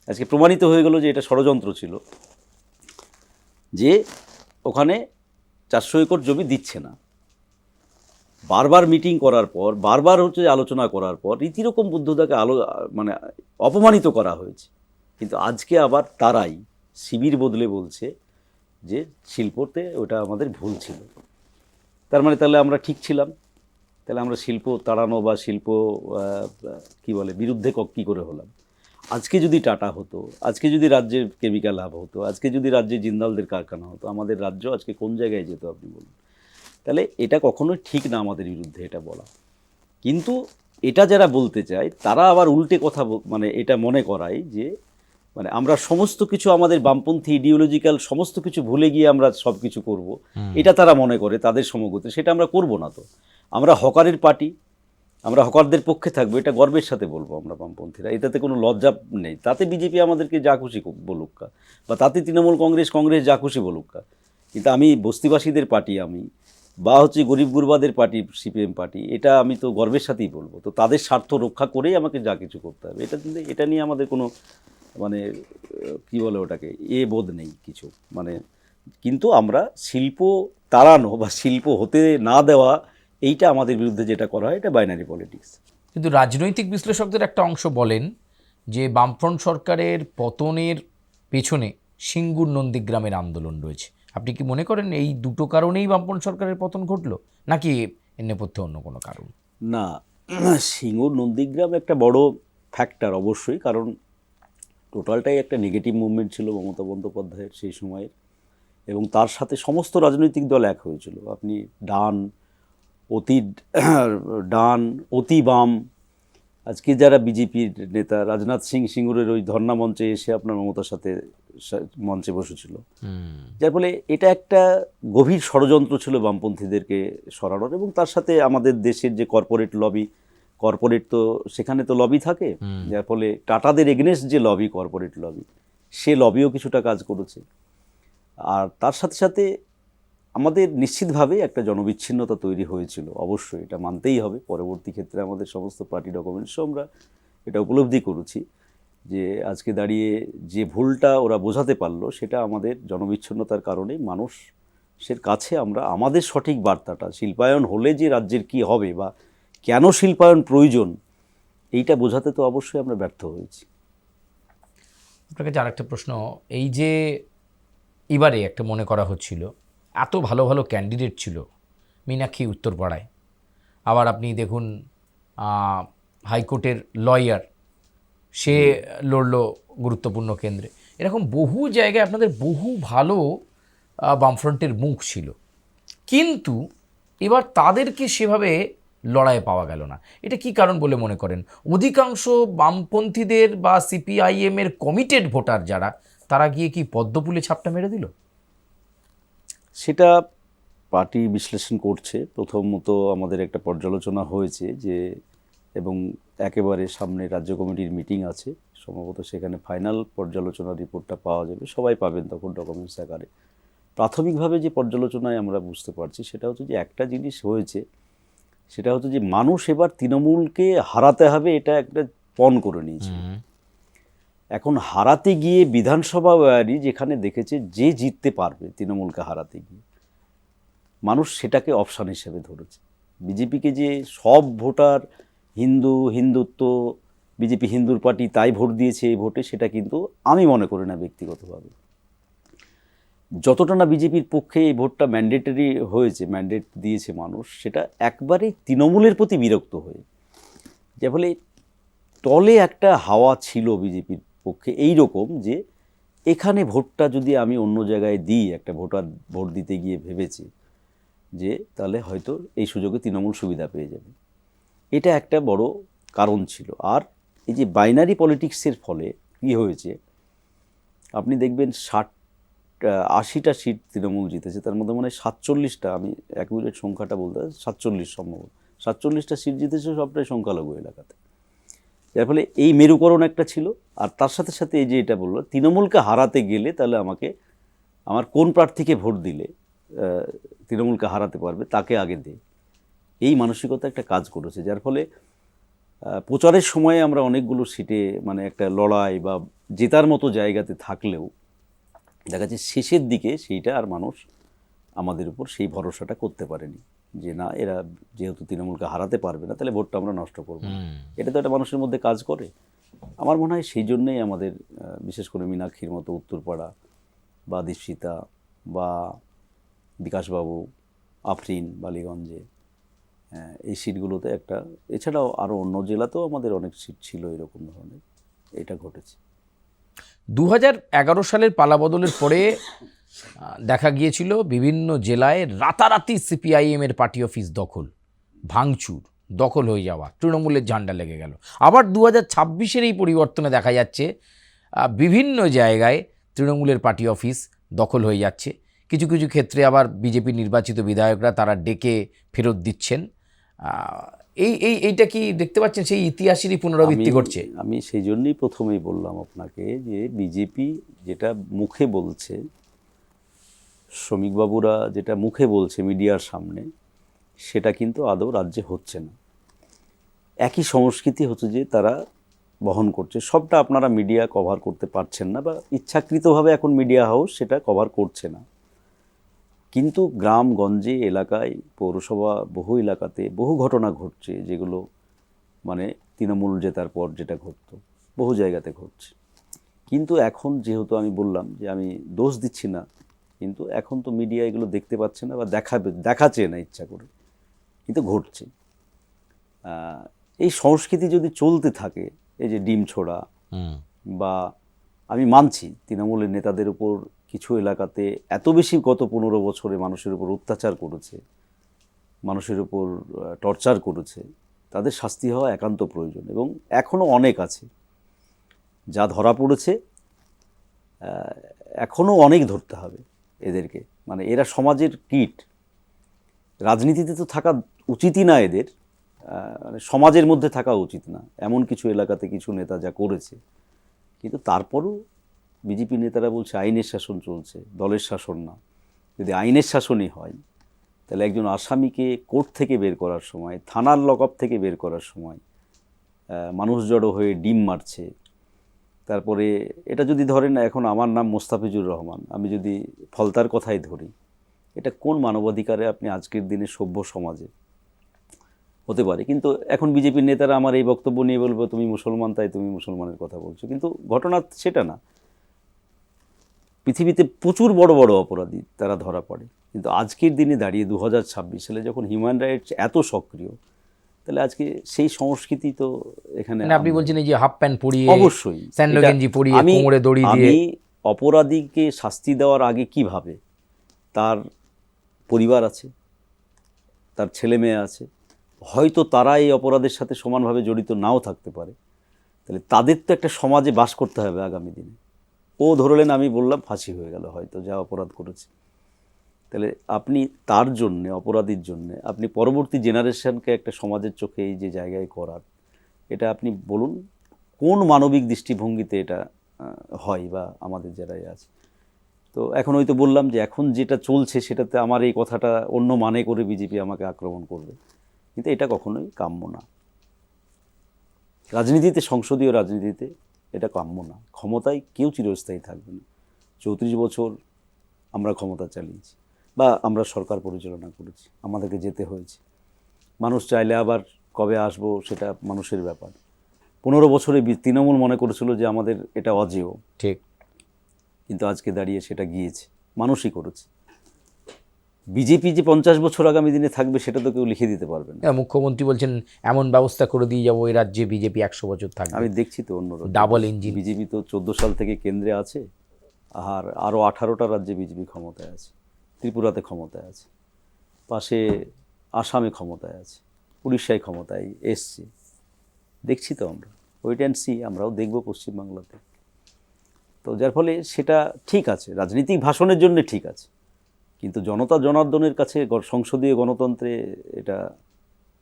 আজকে প্রমাণিত হয়ে গেল যে এটা ষড়যন্ত্র ছিল, যে ওখানে 400 একর জমি দিচ্ছে না। বারবার মিটিং করার পর, বারবার হচ্ছে আলোচনা করার পর রীতিরকম বুদ্ধদাকে মানে অপমানিত করা হয়েছে। কিন্তু আজকে আবার তারাই শিবির বদলে বলছে যে শিল্পতে ওটা আমাদের ভুল ছিল। তার মানে তাহলে আমরা ঠিক ছিলাম? তাহলে আমরা শিল্প তাড়ানো বা শিল্প কি বলে বিরুদ্ধে কী করে হলাম? আজকে যদি টাটা হতো, আজকে যদি রাজ্যের কেমিক্যাল হাব হতো, আজকে যদি রাজ্যে জিন্দালদের কারখানা হতো, আমাদের রাজ্য আজকে কোন জায়গায় যেত আপনি বলুন? তাহলে এটা কখনোই ঠিক না আমাদের বিরুদ্ধে এটা বলা। কিন্তু এটা যারা বলতে চায় তারা আবার উল্টে কথা মানে এটা মনে করায় যে মানে আমরা সমস্ত কিছু আমাদের বামপন্থী ইডিওলজিক্যাল সমস্ত কিছু ভুলে গিয়ে আমরা সব কিছু করবো, এটা তারা মনে করে তাদের সমগতে। সেটা আমরা করব না। তো আমরা হকারের পার্টি, আমরা হকারদের পক্ষে থাকবো, এটা গর্বের সাথে বলবো আমরা বামপন্থীরা, এটাতে কোনো লজ্জা নেই। তাতে বিজেপি আমাদেরকে যা খুশি বলুক, বা তাতে তৃণমূল কংগ্রেস যা খুশি বলুক, কিন্তু আমি বস্তিবাসীদের পার্টি, আমি বা হচ্ছে গরিব গুরবাদের পার্টি সিপিএম পার্টি, এটা আমি তো গর্বের সাথেই বলবো। তো তাদের স্বার্থ রক্ষা করেই আমাকে যা কিছু করতে হবে। এটা নিয়ে আমাদের কোনো মানে কি বলে ওটাকে বোধ নেই কিছু মানে। কিন্তু আমরা শিল্প তাড়ানো বা শিল্প হতে না দেওয়া, এইটা আমাদের বিরুদ্ধে যেটা করা হয় এটা বাইনারি পলিটিক্স। কিন্তু রাজনৈতিক বিশ্লেষকদের একটা অংশ বলেন যে বামফ্রন্ট সরকারের পতনের পেছনে সিঙ্গুর নন্দীগ্রামের আন্দোলন রয়েছে। আপনি কি মনে করেন এই দুটো কারণেই বামফ্রন্ট সরকারের পতন ঘটলো, নাকি এর নেপথ্যে অন্য কোনো কারণ? না, সিঙ্গুর নন্দীগ্রাম একটা বড় ফ্যাক্টর অবশ্যই, কারণ টোটালটাই একটা নেগেটিভ মুভমেন্ট ছিল মমতা বন্দ্যোপাধ্যায়ের সেই সময়ের, এবং তার সাথে সমস্ত রাজনৈতিক দল এক হয়েছিল। আপনি ডান অতি বাম, আজকে যারা বিজেপির নেতা রাজনাথ সিং সিঙ্গুরের ওই ধর্ণা মঞ্চে এসে আপনার মমতার সাথে মঞ্চে বসেছিল, যার ফলে এটা একটা গভীর ষড়যন্ত্র ছিল বামপন্থীদেরকে সরানোর। এবং তার সাথে আমাদের দেশের যে কর্পোরেট তো সেখানে তো লবি থাকে, যার ফলে টাটাদের এগেনেস্ট যে লবি, কর্পোরেট লবি, সে লবিও কিছুটা কাজ করেছে। আর তার সাথে সাথে আমাদের নিশ্চিতভাবে একটা জনবিচ্ছিন্নতা তৈরি হয়েছিল, অবশ্যই এটা মানতেই হবে। পরবর্তী ক্ষেত্রে আমাদের সমস্ত পার্টি ডকুমেন্টসও আমরা এটা উপলব্ধি করেছি যে আজকে দাঁড়িয়ে যে ভুলটা ওরা বোঝাতে পারলো সেটা আমাদের জনবিচ্ছিন্নতার কারণে মানুষের কাছে আমরা আমাদের সঠিক বার্তাটা শিল্পায়ন হলে যে রাজ্যের কি হবে বা কেন শিল্পায়ন প্রয়োজন, এইটা বোঝাতে তো অবশ্যই আমরা ব্যর্থ হয়েছি। আপনার কাছে আরেকটা প্রশ্ন, এই যে এবারে একটা মনে করা হচ্ছিল এত ভালো ভালো ক্যান্ডিডেট ছিল মীনাক্ষী উত্তরপাড়ায়, আবার আপনি দেখুন হাইকোর্টের লয়ার সে লড়ল গুরুত্বপূর্ণ কেন্দ্রে, এরকম বহু জায়গায় আপনাদের বহু ভালো বামফ্রন্টের মুখ ছিল, কিন্তু এবার তাদেরকে সেভাবে লড়াইয়ে পাওয়া গেল না। এটা কি কারণ বলে মনে করেন? অধিকাংশ বামপন্থীদের বা সিপিআইএমের কমিটেড ভোটার যারা, তারা গিয়ে কি পদ্মফুলে ছাপটা মেরে দিল? সেটা পার্টি বিশ্লেষণ করছে। প্রথমত আমাদের একটা পর্যালোচনা হয়েছে যে, এবং একেবারে সামনে রাজ্য কমিটির মিটিং আছে, সম্ভবত সেখানে ফাইনাল পর্যালোচনা রিপোর্টটা পাওয়া যাবে, সবাই পাবেন তখন ডকুমেন্টস আকারে। প্রাথমিকভাবে যে পর্যালোচনায় আমরা বুঝতে পারছি সেটা হচ্ছে যে একটা জিনিস হয়েছে, সেটা হচ্ছে যে মানুষ এবার তৃণমূলকে হারাতে হবে, এটা একটা পণ করে নিয়েছে। এখন হারাতে গিয়ে বিধানসভা ওয়ারি যেখানে দেখেছে যে জিততে পারবে তৃণমূলকে হারাতে গিয়ে, মানুষ সেটাকে অপশান হিসেবে ধরেছে। বিজেপিকে যে সব ভোটার হিন্দুত্ব, বিজেপি হিন্দুর পার্টি তাই ভোট দিয়েছে এই ভোটে, সেটা কিন্তু আমি মনে করি না ব্যক্তিগতভাবে। যতটা না বিজেপির পক্ষে এই ভোটটা ম্যান্ডেটরি হয়েছে, ম্যান্ডেট দিয়েছে মানুষ, সেটা একবারেই তৃণমূলের প্রতি বিরক্ত হয়ে, যে ফলে টলে একটা হাওয়া ছিল বিজেপির পক্ষে এই রকম যে এখানে ভোটটা যদি আমি অন্য জায়গায় দিই, একটা ভোটার ভোট দিতে গিয়ে ভেবেছে যে তাহলে হয়তো এই সুযোগে তৃণমূল সুবিধা পেয়ে যাবে, এটা একটা বড় কারণ ছিল। আর এই যে বাইনারি পলিটিক্সের ফলে কী হয়েছে, আপনি দেখবেন 80টা সিট তৃণমূল জিতেছে, তার মধ্যে মানে 47টা, আমি অ্যাকুরেট সংখ্যাটা বলতে 47 সম্ভবত 47টা সিট জিতেছে, সবটাই সংখ্যালঘু এলাকাতে। যার ফলে এই মেরুকরণ একটা ছিল। আর তার সাথে সাথে এই যে এটা বললো, তৃণমূলকে হারাতে গেলে তাহলে আমাকে আমার কোন প্রার্থীকে ভোট দিলে তৃণমূলকে হারাতে পারবে তাকে আগে দেয়, এই মানসিকতা একটা কাজ করেছে। যার ফলে প্রচারের সময়ে আমরা অনেকগুলো সিটে মানে একটা লড়াই বা জেতার মতো জায়গাতে থাকলেও দেখা যাচ্ছে শেষের দিকে সেইটা আর মানুষ আমাদের উপর সেই ভরসাটা করতে পারেনি, যে না এরা যেহেতু তৃণমূলকে হারাতে পারবে না তাহলে ভোটটা আমরা নষ্ট করব। এটা তো একটা মানুষের মধ্যে কাজ করে। আমার মনে হয় সেই জন্যেই আমাদের বিশেষ করে মীনাক্ষীর মতো উত্তরপাড়া বা দীপশিতা বা বিকাশবাবু, আফরিন বালিগঞ্জে, এই সিটগুলোতে একটা, এছাড়াও আরও অন্য জেলাতেও আমাদের অনেক সিট ছিল এরকম ধরনের, এটা ঘটেছে। 2011 সালের পালাবদলের পরে দেখা গিয়েছিল বিভিন্ন জেলায় রাতারাতি সিপিআইএমের পার্টি অফিস দখল, ভাঙচুর, দখল হয়ে যাওয়া, তৃণমূলের ঝান্ডা লেগে গেল। আবার 2026-এর এই পরিবর্তনে দেখা যাচ্ছে বিভিন্ন জায়গায় তৃণমূলের পার্টি অফিস দখল হয়ে যাচ্ছে, কিছু কিছু ক্ষেত্রে আবার বিজেপি নির্বাচিত বিধায়করা তারা ডেকে ফেরত দিচ্ছেন। এইটা কি দেখতে পাচ্ছেন সেই ইতিহাসেরই পুনরাবৃত্তি ঘটছে? আমি সেই জন্যই প্রথমেই বললাম আপনাকে যে বিজেপি যেটা মুখে বলছে, শ্রমিকবাবুরা যেটা মুখে বলছে মিডিয়ার সামনে, সেটা কিন্তু আদৌ রাজ্যে হচ্ছে না। একই সংস্কৃতি হচ্ছে যে তারা বহন করছে, সবটা আপনারা মিডিয়া কভার করতে পারছেন না, বা ইচ্ছাকৃতভাবে এখন মিডিয়া হাউস সেটা কভার করছে না। কিন্তু গ্রামগঞ্জে এলাকায় পৌরসভা বহু এলাকাতে বহু ঘটনা ঘটছে, যেগুলো মানে তৃণমূল জেতার পর যেটা ঘটতো বহু জায়গাতে ঘটছে। কিন্তু এখন যেহেতু আমি বললাম যে আমি দোষ দিচ্ছি না, কিন্তু এখন তো মিডিয়া এগুলো দেখতে পাচ্ছে না বা দেখাচ্ছে না ইচ্ছা করে, কিন্তু ঘটছে। এই সংস্কৃতি যদি চলতে থাকে, এই যে ডিম ছোড়া, বা আমি মানছি তৃণমূলের নেতাদের উপর কিছু এলাকাতে এত বেশি গত 15 বছরে মানুষের উপর অত্যাচার করেছে, মানুষের উপর টর্চার করেছে, তাদের শাস্তি হওয়া একান্ত প্রয়োজন। এবং এখনও অনেক আছে যা ধরা পড়েছে, এখনও অনেক ধরতে হবে এদেরকে। মানে এরা সমাজের কীট, রাজনীতিতে তো থাকা উচিতই না এদের, মানে সমাজের মধ্যে থাকা উচিত না। এমন কিছু এলাকাতে কিছু নেতা যা করেছে, কিন্তু তারপরও বিজেপি নেতারা বলছে আইনের শাসন চলছে, দলের শাসন না। যদি আইনের শাসনই হয় তাহলে একজন আসামিকে কোর্ট থেকে বের করার সময়, থানার লকআপ থেকে বের করার সময় মানুষ জড়ো হয়ে ডিম মারছে। তারপরে এটা যদি ধরেন, এখন আমার নাম মোস্তাফিজুর রহমান, আমি যদি ফলতার কথাই ধরি, এটা কোন মানবাধিকারে আপনি আজকের দিনে সভ্য সমাজে হতে পারে? কিন্তু এখন বিজেপির নেতারা আমার এই বক্তব্য নিয়ে বলবো তুমি মুসলমান তাই তুমি মুসলমানের কথা বলছো, কিন্তু ঘটনা সেটা না। পৃথিবীতে প্রচুর বড় বড় অপরাধী তারা ধরা পড়ে, কিন্তু আজকের দিনে দাঁড়িয়ে 2026 সালে যখন হিউম্যান রাইটস এত সক্রিয়, তাহলে আজকে সেই সংস্কৃতি তো এখানে মানে আপনি বলছেন এই যে হাফ প্যান্ট পরিয়ে, অবশ্যই স্যান্ডো এটা- গেঞ্জি পরিয়ে, আমি কোমরে দড়ি দিয়ে, আমি অপরাধীকে শাস্তি দেওয়ার আগে কিভাবে তার পরিবার আছে, তার ছেলে মেয়ে আছে, হয়তো তারা এই অপরাধের সাথে সমানভাবে জড়িত নাও থাকতে পারে, তাহলে তাদের তো একটা সমাজে বাস করতে হবে আগামী দিনে। ও ধরলেন, আমি বললাম ফাঁসি হয়ে গেল হয়তো যা অপরাধ করেছে, তাহলে আপনি তার জন্যে, অপরাধীর জন্যে আপনি পরবর্তী জেনারেশনকে একটা সমাজের চোখে এই যে জায়গায় করার, এটা আপনি বলুন কোন মানবিক দৃষ্টিভঙ্গিতে এটা হয় বা আমাদের যারাই আছে। তো এখন ওই তো বললাম যে এখন যেটা চলছে সেটাতে আমার এই কথাটা অন্য মানে করে বিজেপি আমাকে আক্রমণ করবে, কিন্তু এটা কখনোই কাম্য না। রাজনীতিতে, সংসদীয় রাজনীতিতে এটা কাম্য না। ক্ষমতায় কেউ চিরস্থায়ী থাকবে না। 34 বছর আমরা ক্ষমতা চালিয়েছি বা আমরা সরকার পরিচালনা করেছি, আমাদেরকে যেতে হয়েছে। মানুষ চাইলে আবার কবে আসবো সেটা মানুষের ব্যাপার। 15 বছরে তৃণমূল মনে করেছিল যে আমাদের এটা অজেয়, ঠিক, কিন্তু আজকে দাঁড়িয়ে সেটা গিয়েছে, মানুষই করেছে। বিজেপি যে 50 বছর আগামী দিনে থাকবে সেটা তো কেউ লিখে দিতে পারবে না। মুখ্যমন্ত্রী বলছেন এমন ব্যবস্থা করে দিয়ে যাবো এই রাজ্যে বিজেপি 100 বছর থাকবে। আমি দেখছি তো অন্য ডাবল ইঞ্জিন। বিজেপি তো 14 সাল থেকে কেন্দ্রে আছে, আর আরও 18টা রাজ্যে বিজেপি ক্ষমতায় আছে, ত্রিপুরাতে ক্ষমতায় আছে, পাশে আসামে ক্ষমতায় আছে, উড়িষ্যায় ক্ষমতায় এসছে, দেখছি তো আমরা। ওয়েট অ্যান্ড সি, আমরাও দেখব পশ্চিমবাংলাতে। তো যার ফলে সেটা ঠিক আছে, রাজনৈতিক ভাষণের জন্য ঠিক আছে, কিন্তু জনতা জনার্দনের কাছে সংসদীয় গণতন্ত্রে এটা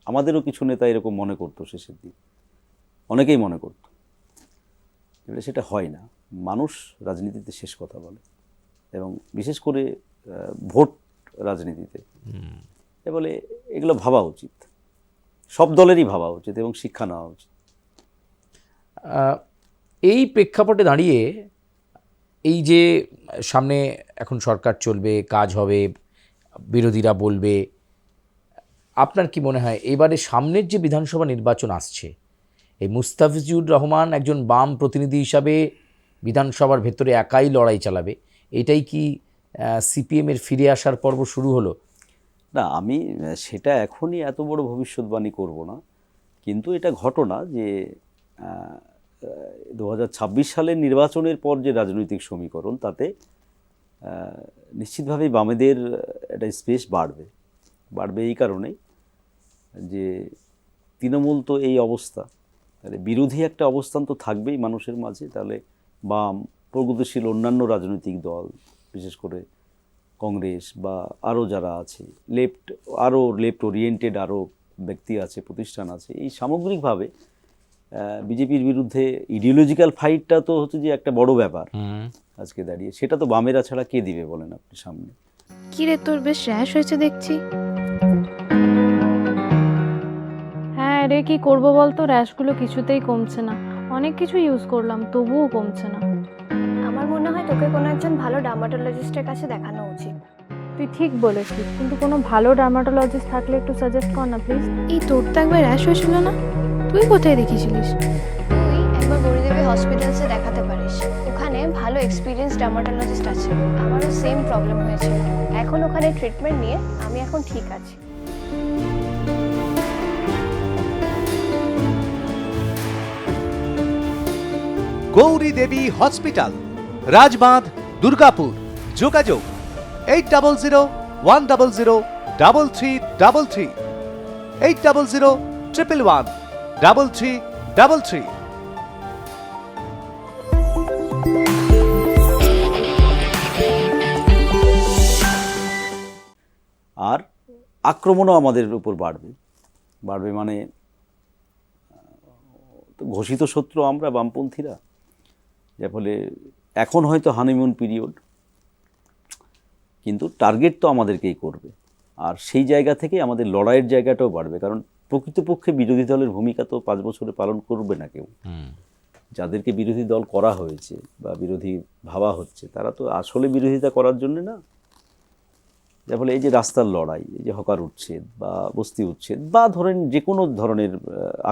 আমাদেরও কিছু নেতা এরকম মনে করতো শেষের দিক, অনেকেই মনে করতো, এবারে সেটা হয় না। মানুষ রাজনীতিতে শেষ কথা বলে, এবং বিশেষ করে ভোট রাজনীতিতে। বলে এগুলো ভাবা উচিত, সব দলেরই ভাবা উচিত এবং শিক্ষা নেওয়া উচিত। এই প্রেক্ষাপটে দাঁড়িয়ে এই যে সামনে এখন সরকার চলবে, কাজ হবে, বিরোধীরা বলবে, আপনার কি মনে হয় এবারে সামনের যে বিধানসভা নির্বাচন আসছে, এই মুস্তাফিজুর রহমান একজন বাম প্রতিনিধি হিসাবে বিধানসভার ভেতরে একাই লড়াই চালাবে, এটাই কি সিপিএমের ফিরে আসার পর্ব শুরু হলো? না, আমি সেটা এখনই এত বড় ভবিষ্যৎবাণী করব না, কিন্তু এটা ঘটনা যে 2026 সালের নির্বাচনের পর যে রাজনৈতিক সমীকরণ, তাতে নিশ্চিতভাবেই বামেদের একটা স্পেস বাড়বে। এই কারণেই যে তৃণমূল তো এই অবস্থা, তাহলে বিরোধী একটা অবস্থান তো থাকবেই মানুষের মাঝে। তাহলে বাম, প্রগতিশীল অন্যান্য রাজনৈতিক দল, বিশেষ করে কংগ্রেস বা আরও যারা আছে, লেফট ওরিয়েন্টেড আরও ব্যক্তি আছে, প্রতিষ্ঠান আছে, এই সামগ্রিকভাবে বিজেপির বিরুদ্ধে ইডিওলজিক্যাল ফাইটটা তো হচ্ছে যে একটা বড় ব্যাপার আজকে দাঁড়িয়ে। সেটা তো বামেরা ছাড়া কে দিবে বলেন আপনি সামনে? কি রে, তোর বেশ র্যাশ হয়েছে দেখছি। হ্যাঁ রে, কি করবো বলতো, র্যাশগুলো কিছুতেই কমছে না। অনেক কিছু ইউজ করলাম তবুও কমছে না। আমার মনে হয় তোকে কোনো একজন ভালো ডার্মাটোলজিস্টের কাছে দেখানো উচিত। তুই ঠিক বলেছিস, কিন্তু কোনো ভালো ডার্মাটোলজিস্ট থাকলে একটু সাজেস্ট কর না প্লিজ। এই তোর তো একবার র্যাশ হয়েছিল না? তুই কোথায় দেখিয়েছিলিস? তুই একবার গৌরীদেবী হসপিটালসে দেখাতে পারিস, ওখানে ভালো এক্সপিরিয়েন্স ডার্মাটোলজিস্ট আছে। আমারও সেম প্রবলেম হয়েছিল, এখন ওখানে ট্রিটমেন্ট নিয়ে আমি এখন ঠিক আছি। গৌরী দেবী হসপিটাল, রাজবাঁধ, দুর্গাপুর। যোগাযোগ 8001003333, 8001113333। আর আক্রমণও আমাদের উপর বাড়বে মানে ঘোষিত শত্রু আমরা বামপন্থীরা, যার ফলে এখন হয়তো হানিমুন পিরিয়ড, কিন্তু টার্গেট তো আমাদেরকেই করবে। আর সেই জায়গা থেকে আমাদের লড়াইয়ের জায়গাটাও বাড়বে, কারণ প্রকৃতপক্ষে বিরোধী দলের ভূমিকা তো 5 বছরে পালন করবে না কেউ। যাদেরকে বিরোধী দল করা হয়েছে বা বিরোধী ভাবা হচ্ছে, তারা তো আসলে বিরোধিতা করার জন্য না। যার ফলে এই যে রাস্তার লড়াই, এই যে হকার উচ্ছেদ বা বস্তি উচ্ছেদ বা ধরেন যে কোনো ধরনের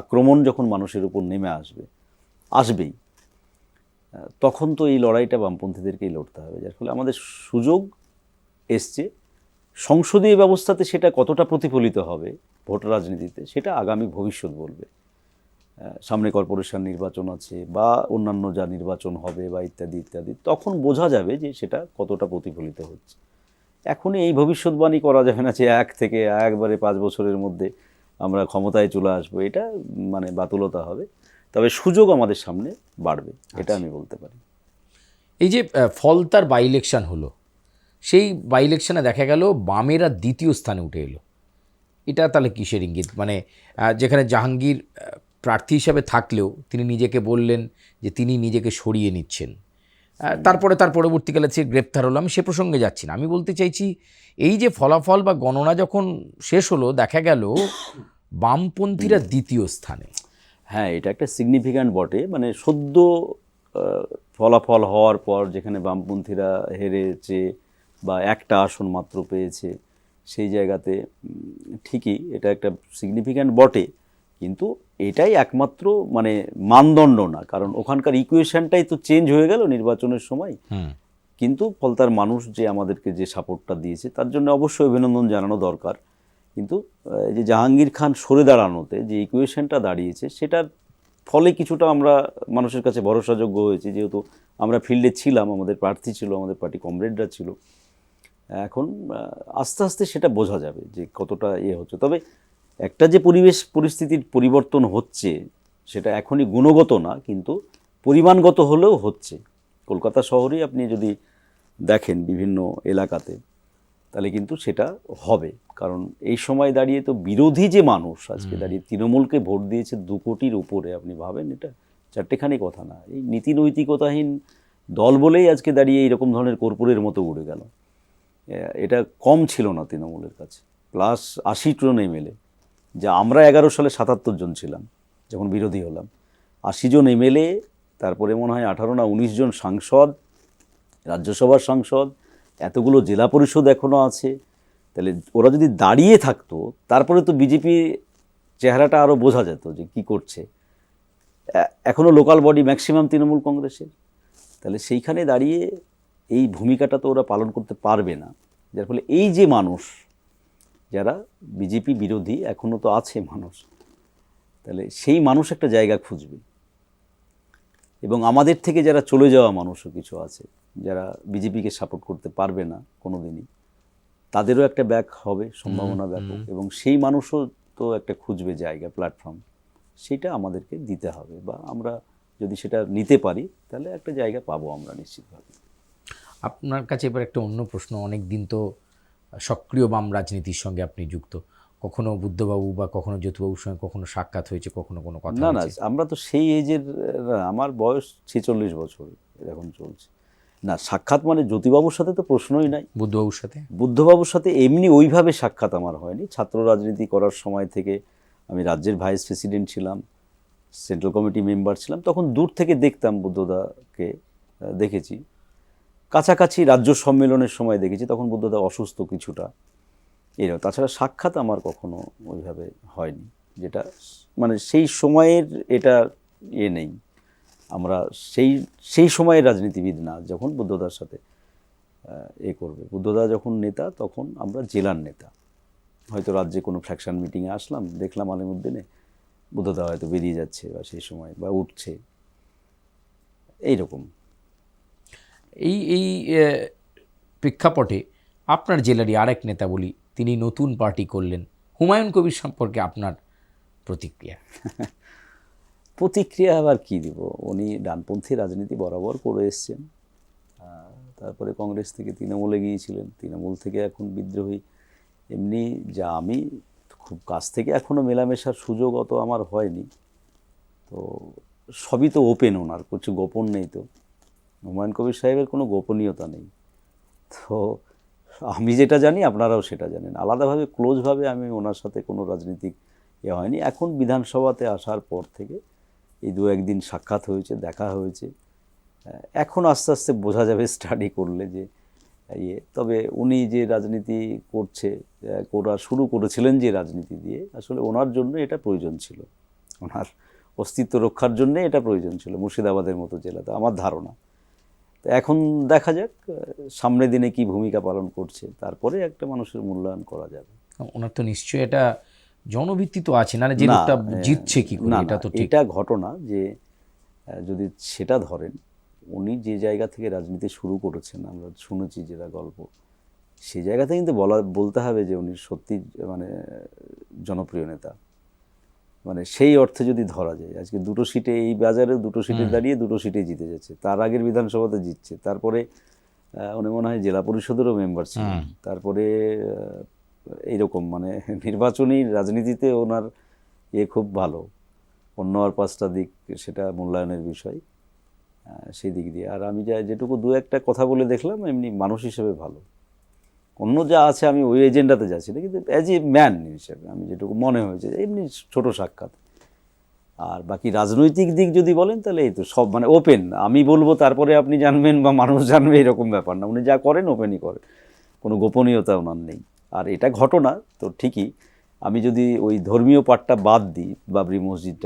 আক্রমণ যখন মানুষের উপর নেমে আসবেই, তখন তো এই লড়াইটা বামপন্থীদেরকেই লড়তে হবে, যার ফলে আমাদের সুযোগ এসছে। সংসদীয় ব্যবস্থাতে সেটা কতটা প্রতিফলিত হবে ভোট রাজনীতিতে, সেটা আগামী ভবিষ্যৎ বলবে। সামনে কর্পোরেশন নির্বাচন আছে বা অন্যান্য যা নির্বাচন হবে বা ইত্যাদি ইত্যাদি, তখন বোঝা যাবে যে সেটা কতটা প্রতিফলিত হচ্ছে। এখনই এই ভবিষ্যৎবাণী করা যাবে না যে একবারে 5 বছরের মধ্যে আমরা ক্ষমতায় চলে আসবো, এটা মানে বাতুলতা হবে। তবে সুযোগ আমাদের সামনে বাড়বে, এটা আমি বলতে পারি। এই যে ফলতার বাই ইলেকশন হলো, সেই বাই ইলেকশনে দেখা গেল বামেরা দ্বিতীয় স্থানে উঠে এলো। এটা তাহলে কিসের ইঙ্গিত? মানে যেখানে জাহাঙ্গীর প্রার্থী হিসাবে থাকলেও তিনি নিজেকে বললেন যে তিনি নিজেকে সরিয়ে নিচ্ছেন, তারপরে তার পরবর্তীকালে সে গ্রেপ্তার হলো। আমি সে প্রসঙ্গে যাচ্ছি না, আমি বলতে চাইছি এই যে ফলাফল বা গণনা যখন শেষ হলো দেখা গেল বামপন্থীরা দ্বিতীয় স্থানে। হ্যাঁ, এটা একটা সিগনিফিক্যান্ট বটে। মানে সদ্য ফলাফল হওয়ার পর যেখানে বামপন্থীরা হেরেছে বা একটা আসন মাত্র পেয়েছে, সেই জায়গাতে ঠিকই এটা একটা সিগনিফিক্যান্ট বটে, কিন্তু এটাই একমাত্র মানে মানদণ্ড না, কারণ ওখানকার ইকুয়েশনটাই তো চেঞ্জ হয়ে গেল নির্বাচনের সময়। কিন্তু ফলতার মানুষ যে আমাদেরকে যে সাপোর্টটা দিয়েছে তার জন্য অবশ্যই অভিনন্দন জানানো দরকার। কিন্তু এই যে জাহাঙ্গীর খান সরে দাঁড়ানোতে যে ইকুয়েশনটা দাঁড়িয়েছে, সেটার ফলে কিছুটা আমরা মানুষের কাছে ভরসাযোগ্য হয়েছে, যেহেতু আমরা ফিল্ডে ছিলাম, আমাদের প্রার্থী ছিল, আমাদের পার্টি কমরেডরা ছিল। এখন আস্তে আস্তে সেটা বোঝা যাবে যে কতটা হচ্ছে। তবে একটা যে পরিস্থিতির পরিবর্তন হচ্ছে, সেটা এখনই গুণগত না, কিন্তু পরিমাণগত হলেও হচ্ছে। কলকাতা শহরে আপনি যদি দেখেন বিভিন্ন এলাকাতে, তাহলে কিন্তু সেটা হবে। কারণ এই সময় দাঁড়িয়ে তো বিরোধী যে মানুষ আজকে দাঁড়িয়ে তৃণমূলকে ভোট দিয়েছে 2 কোটির উপরে, আপনি ভাবেন, এটা চারটেখানি কথা না। এই নীতি নৈতিকতাহীন দল বলেই আজকে দাঁড়িয়ে এইরকম ধরনের কর্পূরের মতো উড়ে গেল। এটা কম ছিল না তৃণমূলের কাছে, প্লাস 80 জন এমএলএ, যা আমরা 11 সালে 77 জন ছিলাম যখন বিরোধী হলাম। 80 জন এমএলএ, তারপরে মনে হয় 18 না 19 জন সাংসদ, রাজ্যসভার সাংসদ, এতগুলো জেলা পরিষদ এখনও আছে। তাহলে ওরা যদি দাঁড়িয়ে থাকতো, তারপরে তো বিজেপি চেহারাটা আরও বোঝা যেত যে কী করছে। এখনও লোকাল বডি ম্যাক্সিমাম তৃণমূল কংগ্রেসের, তাহলে সেইখানে দাঁড়িয়ে এই ভূমিকাটা তো ওরা পালন করতে পারবে না। যার ফলে এই যে মানুষ যারা বিজেপি বিরোধী এখনও তো আছে মানুষ, তাহলে সেই মানুষ একটা জায়গা খুঁজবে। এবং আমাদের থেকে যারা চলে যাওয়া মানুষও কিছু আছে, যারা বিজেপিকে সাপোর্ট করতে পারবে না কোনো দিনই, তাদেরও একটা ব্যাক হবে, সম্ভাবনা ব্যাপক। এবং সেই মানুষও তো একটা খুঁজবে জায়গা, প্ল্যাটফর্ম, সেটা আমাদেরকে দিতে হবে। বা আমরা যদি সেটা নিতে পারি, তাহলে একটা জায়গা পাবো আমরা নিশ্চিতভাবে। আপনার কাছে এবার একটা অন্য প্রশ্ন। অনেক দিন তো সক্রিয় বাম রাজনীতির সঙ্গে আপনি যুক্ত, কখনো বুদ্ধবাবু বা কখনো জ্যোতিবাবুর সঙ্গে কখনো সাক্ষাৎ হয়েছে, কখনো কোনো কথা না না, হয়েছে? আমরা তো সেই এজের, আমার বয়স 46 বছর এখন চলছে। না, সাক্ষাৎ মানে জ্যোতিবাবুর সাথে তো প্রশ্নই নাই। বুদ্ধবাবুর সাথে? বুদ্ধবাবুর সাথে এমনি ওইভাবে সাক্ষাৎ আমার হয়নি। ছাত্র রাজনীতি করার সময় থেকে আমি রাজ্যের ভাইস প্রেসিডেন্ট ছিলাম, সেন্ট্রাল কমিটি মেম্বার ছিলাম, তখন দূর থেকে দেখতাম বুদ্ধদাকে, দেখেছি। কাছাকাছি রাজ্য সম্মেলনের সময় দেখেছি, তখন বুদ্ধদা অসুস্থ কিছুটা, এরকম। তাছাড়া সাক্ষাৎ আমার কখনো ওইভাবে হয়নি, যেটা মানে সেই সময়ের এটা নেই। আমরা সেই সময়ের রাজনীতিবিদ না যখন বুদ্ধদার সাথে করবে। বুদ্ধদা যখন নেতা, তখন আমরা জেলার নেতা। হয়তো রাজ্যে কোনো ফ্র্যাকশন মিটিংয়ে আসলাম, দেখলাম আলিমুদ্দিনে বুদ্ধদা হয়তো বেরিয়ে যাচ্ছে বা সেই সময় বা উঠছে, এইরকম। এই প্রেক্ষাপটে আপনার জেলারই আরেক নেতা বলি, তিনি নতুন পার্টি করলেন, হুমায়ুন কবির সম্পর্কে আপনার প্রতিক্রিয়া? প্রতিক্রিয়া আবার কী দিব, উনি ডানপন্থী রাজনীতি বরাবর করে এসছেন। তারপরে কংগ্রেস থেকে তৃণমূলে গিয়েছিলেন, তৃণমূল থেকে এখন বিদ্রোহী। এমনি যা আমি খুব কাছ থেকে এখনও মেলামেশার সুযোগ অত আমার হয়নি, তো সবই তো ওপেন, ওনার কিছু গোপন নেই। তো হুমায়ুন কবির সাহেবের কোনো গোপনীয়তা নেই। তো আমি যেটা জানি আপনারাও সেটা জানেন। আলাদাভাবে ক্লোজভাবে আমি ওনার সাথে কোনো রাজনীতিক হয়নি। এখন বিধানসভাতে আসার পর থেকে এই 2-1 দিন সাক্ষাৎ হয়েছে, দেখা হয়েছে। এখন আস্তে আস্তে বোঝা যাবে স্টাডি করলে যে তবে উনি যে রাজনীতি শুরু করেছিলেন যে রাজনীতি দিয়ে, আসলে ওনার জন্য এটা প্রয়োজন ছিল। অস্তিত্ব রক্ষার জন্য এটা প্রয়োজন ছিল মুর্শিদাবাদের মতো জেলাতে, আমার ধারণা। তো এখন দেখা যাক সামনের দিনে কি ভূমিকা পালন করছে, তারপরে একটা মানুষের মূল্যায়ন করা যাবে। ওনার তো নিশ্চয়ই এটা জনভিত্তি তো আছে, না যে না, লোকটা জিতছে কি করে, না, এটা না, তো ঠিক। এটা ঘটনা যে যদি সেটা ধরেন, উনি যে জায়গা থেকে রাজনীতি শুরু করেছেন, আমরা শুনেছি যেটা গল্প, সেই জায়গাতে কিন্তু বলতে হবে যে উনি সত্যি মানে জনপ্রিয় নেতা। মানে সেই অর্থে যদি ধরা যায়, আজকে দুটো সিটে, এই বাজারে দুটো সিটে দাঁড়িয়ে দুটো সিটে জিতে যাচ্ছে, তার আগের বিধানসভাতে জিতছে, তারপরে উনি মনে হয় জেলা পরিষদেরও মেম্বার ছিলেন, তারপরে এইরকম মানে নির্বাচনী রাজনীতিতে ওনার খুব ভালো। অন্য আর 5টা দিক সেটা মূল্যায়নের বিষয়, সেই দিক দিয়ে। আর আমি যেটুকু দু একটা কথা বলে দেখলাম, এমনি মানুষ হিসেবে ভালো। অন্য যা আছে আমি ওই এজেন্ডাতে যাচ্ছি না, কিন্তু অ্যাজ এ ম্যান হিসেবে আমি যেটুকু মনে হয়েছে, এমনি ছোট সাক্ষাৎ। আর বাকি রাজনৈতিক দিক যদি বলেন, তাহলে এই তো সব মানে ওপেন, আমি বলবো তারপরে আপনি জানবেন বা মানুষ জানবে, এরকম ব্যাপার না। উনি যা করেন ওপেনই করেন, কোনো গোপনীয়তা ওনার নেই। আর এটা ঘটনা তো ঠিকই, আমি যদি ওই ধর্মীয় পাঠটা বাদ দিই, বাবরি মসজিদ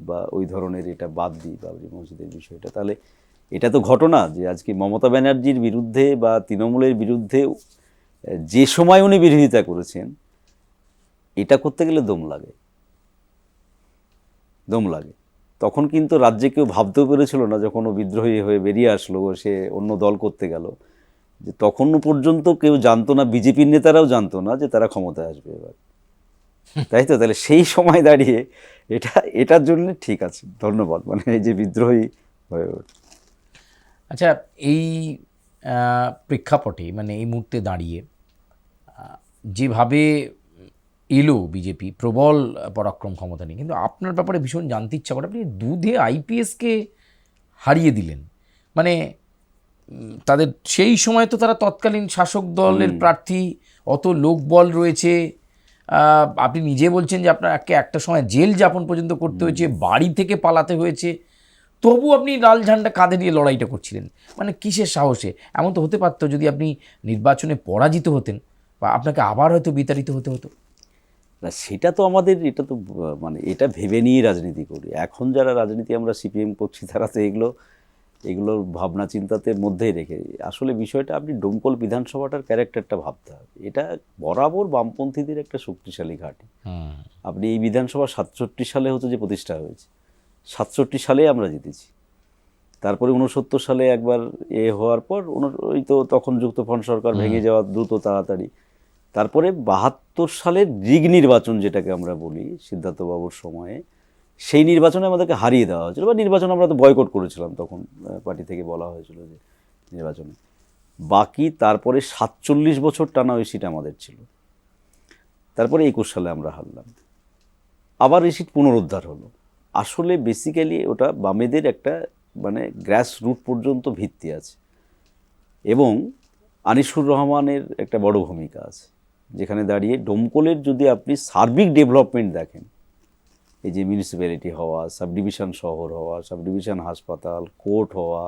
বা ওই ধরনের এটা বাদ দিই, বাবরি মসজিদের বিষয়টা, তাহলে এটা তো ঘটনা যে আজকে মমতা ব্যানার্জির বিরুদ্ধে বা তৃণমূলের বিরুদ্ধে যে সময় উনি বিরোধিতা করেছেন, এটা করতে গেলে দম লাগে। তখন কিন্তু রাজ্যে কেউ ভাবতেও পেরেছিল না, যখন ও বিদ্রোহী হয়ে বেরিয়ে আসলো, সে অন্য দল করতে গেল, যে তখনও পর্যন্ত কেউ জানতো না, বিজেপির নেতারাও জানতো না যে তারা ক্ষমতায় আসবে এবার, তাই তো? তাহলে সেই সময় দাঁড়িয়ে এটার জন্য ঠিক আছে, ধন্যবাদ, মানে এই যে বিদ্রোহী হয়ে ওঠে। আচ্ছা, এই প্রেক্ষাপটে মানে এই মুহূর্তে দাঁড়িয়ে যেভাবে এলো বিজেপি প্রবল পরাক্রম ক্ষমতা নিয়ে, কিন্তু আপনার ব্যাপারে ভীষণ জানতে ইচ্ছা করে, আপনি দুধে আইপিএসকে হারিয়ে দিলেন, মানে তাদের সেই সময় তো তারা তৎকালীন শাসক দলের প্রার্থী, অত লোকবল রয়েছে, আপনি নিজে বলছেন যে আপনাকে একটা সময় জেল যাপন পর্যন্ত করতে হয়েছে, বাড়ি থেকে পালাতে হয়েছে, তবু আপনি লাল ঝান্ডা কাঁধে নিয়ে লড়াইটা করছিলেন, মানে কিসের সাহসে? এমন তো হতে পারতো যদি আপনি নির্বাচনে পরাজিত হতেন, বা আপনাকে আবার হয়তো বিতাড়িত হতে হতো। না, সেটা তো আমাদের, এটা তো মানে এটা ভেবে নিয়েই রাজনীতি করি। এখন যারা রাজনীতি আমরা সিপিএম করছি, তারা তো এগুলোর ভাবনা চিন্তাতে মধ্যেই রেখে, আসলে বিষয়টা আপনি ডোমকল বিধানসভাটার ক্যারেক্টারটা ভাবতে হবে। এটা বরাবর বামপন্থীদের একটা শক্তিশালী ঘাঁটি। আপনি এই বিধানসভা 67 সালে হচ্ছে যে প্রতিষ্ঠা হয়েছে, 67 সালে আমরা জিতেছি। তারপরে 69 সালে একবার হওয়ার পর ওই তো তখন যুক্তফ্রন্ট সরকার ভেঙে যাওয়া দ্রুত তাড়াতাড়ি, তারপরে 72 সালের রিগ নির্বাচন যেটাকে আমরা বলি সিদ্ধার্থবাবুর সময়ে, সেই নির্বাচনে আমাদেরকে হারিয়ে দেওয়া হয়েছিল, বা নির্বাচন আমরা তো বয়কট করেছিলাম, তখন পার্টি থেকে বলা হয়েছিল যে নির্বাচনে। বাকি তারপরে 47 বছর টানা ওই সিট আমাদের ছিল। তারপরে 21 সালে আমরা হারলাম, আবার এই সিট পুনরুদ্ধার হলো। আসলে বেসিক্যালি ওটা বামেদের একটা মানে গ্রাস রুট পর্যন্ত ভিত্তি আছে, এবং আনিসুর রহমানের একটা বড় ভূমিকা আছে, যেখানে দাঁড়িয়ে ডোমকলের যদি আপনি সার্বিক ডেভেলপমেন্ট দেখেন, এই যে মিউনিসিপ্যালিটি হওয়া, সাব ডিভিশন শহর হওয়া, সাব ডিভিশন হাসপাতাল, কোর্ট হওয়া,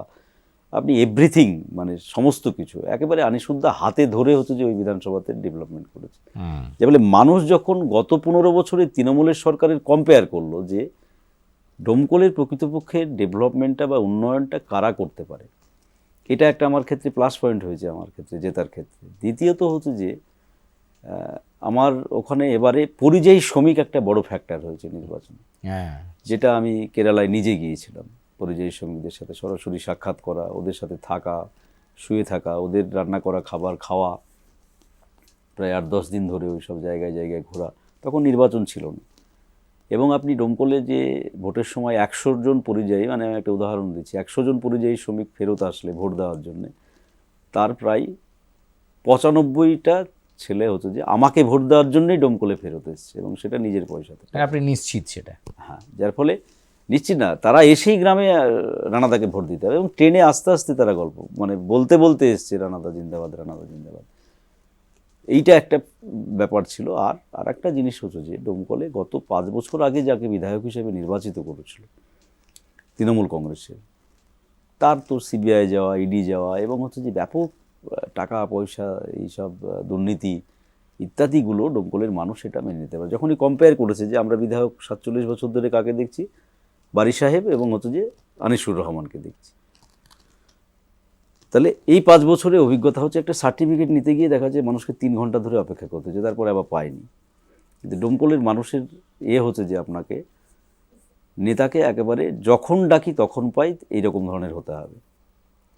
আপনি এভরিথিং মানে সমস্ত কিছু একেবারে আনিসুদ্দা হাতে ধরে হচ্ছে যে ওই বিধানসভাতে ডেভেলপমেন্ট করেছে। যে বলে মানুষ যখন গত 15 বছরে তৃণমূলের সরকারের কম্পেয়ার করলো যে ডোমকলের প্রকৃতপক্ষে ডেভেলপমেন্টটা বা উন্নয়নটা কারা করতে পারে, এটা একটা আমার ক্ষেত্রে প্লাস পয়েন্ট হয়েছে, আমার ক্ষেত্রে জেতার ক্ষেত্রে। দ্বিতীয়ত হচ্ছে যে আমার ওখানে এবারে পরিযায়ী শ্রমিক একটা বড় ফ্যাক্টর হয়েছে নির্বাচনে, যেটা আমি কেরালায় নিজে গিয়েছিলাম, পরিযায়ী শ্রমিকদের সাথে সরাসরি সাক্ষাৎ করা, ওদের সাথে থাকা, শুয়ে থাকা, ওদের রান্না করা খাবার খাওয়া, প্রায় 8-10 দিন ধরে ওই সব জায়গায় জায়গায় ঘোরা। তখন নির্বাচন ছিল না, এবং আপনি ডোমকলে যে ভোটের সময় 100 জন পরিযায়ী, মানে আমি একটা উদাহরণ দিচ্ছি, 100 জন পরিযায়ী শ্রমিক ফেরত আসলে ভোট দেওয়ার জন্য, তার প্রায় 95টা ছেলে হচ্ছে যে আমাকে ভোট দেওয়ার জন্যই ডোমকলে ফেরত এসছে, এবং সেটা নিজের পয়সাতে। আপনি নিশ্চিত সেটা? হ্যাঁ, যার ফলে নিশ্চিত না, তারা এসেই গ্রামে রানাদাকে ভোট দিতে হবে, এবং ট্রেনে আস্তে আস্তে তারা গল্প মানে বলতে বলতে এসছে রানাদা জিন্দাবাদ, রানাদা জিন্দাবাদ। এইটা একটা ব্যাপার ছিল। আর একটা জিনিস হচ্ছে যে ডোমকলে গত 5 বছর আগে যাকে বিধায়ক হিসেবে নির্বাচিত করেছিল তৃণমূল কংগ্রেসের, তার তো সিবিআই যাওয়া, ইডি যাওয়া, এবং হচ্ছে যে ব্যাপক টাকা পয়সা, এইসব দুর্নীতি ইত্যাদিগুলো ডোমকলের মানুষ এটা মেনে নিতে পারে। যখনই কম্পেয়ার করেছে যে আমরা বিধায়ক 47 বছর ধরে কাকে দেখছি, বারি সাহেব এবং হচ্ছে যে আনিসুর রহমানকে দেখছি। তাহলে এই 5 বছরে অভিজ্ঞতা হচ্ছে একটা সার্টিফিকেট নিতে গিয়ে দেখা যায় মানুষকে 3 ঘন্টা ধরে অপেক্ষা করতে হচ্ছে, তারপরে আবার পায়নি। কিন্তু ডোমকলের মানুষের হচ্ছে যে আপনাকে নেতাকে একেবারে যখন ডাকি তখন পাই এইরকম ধরনের হতে হবে।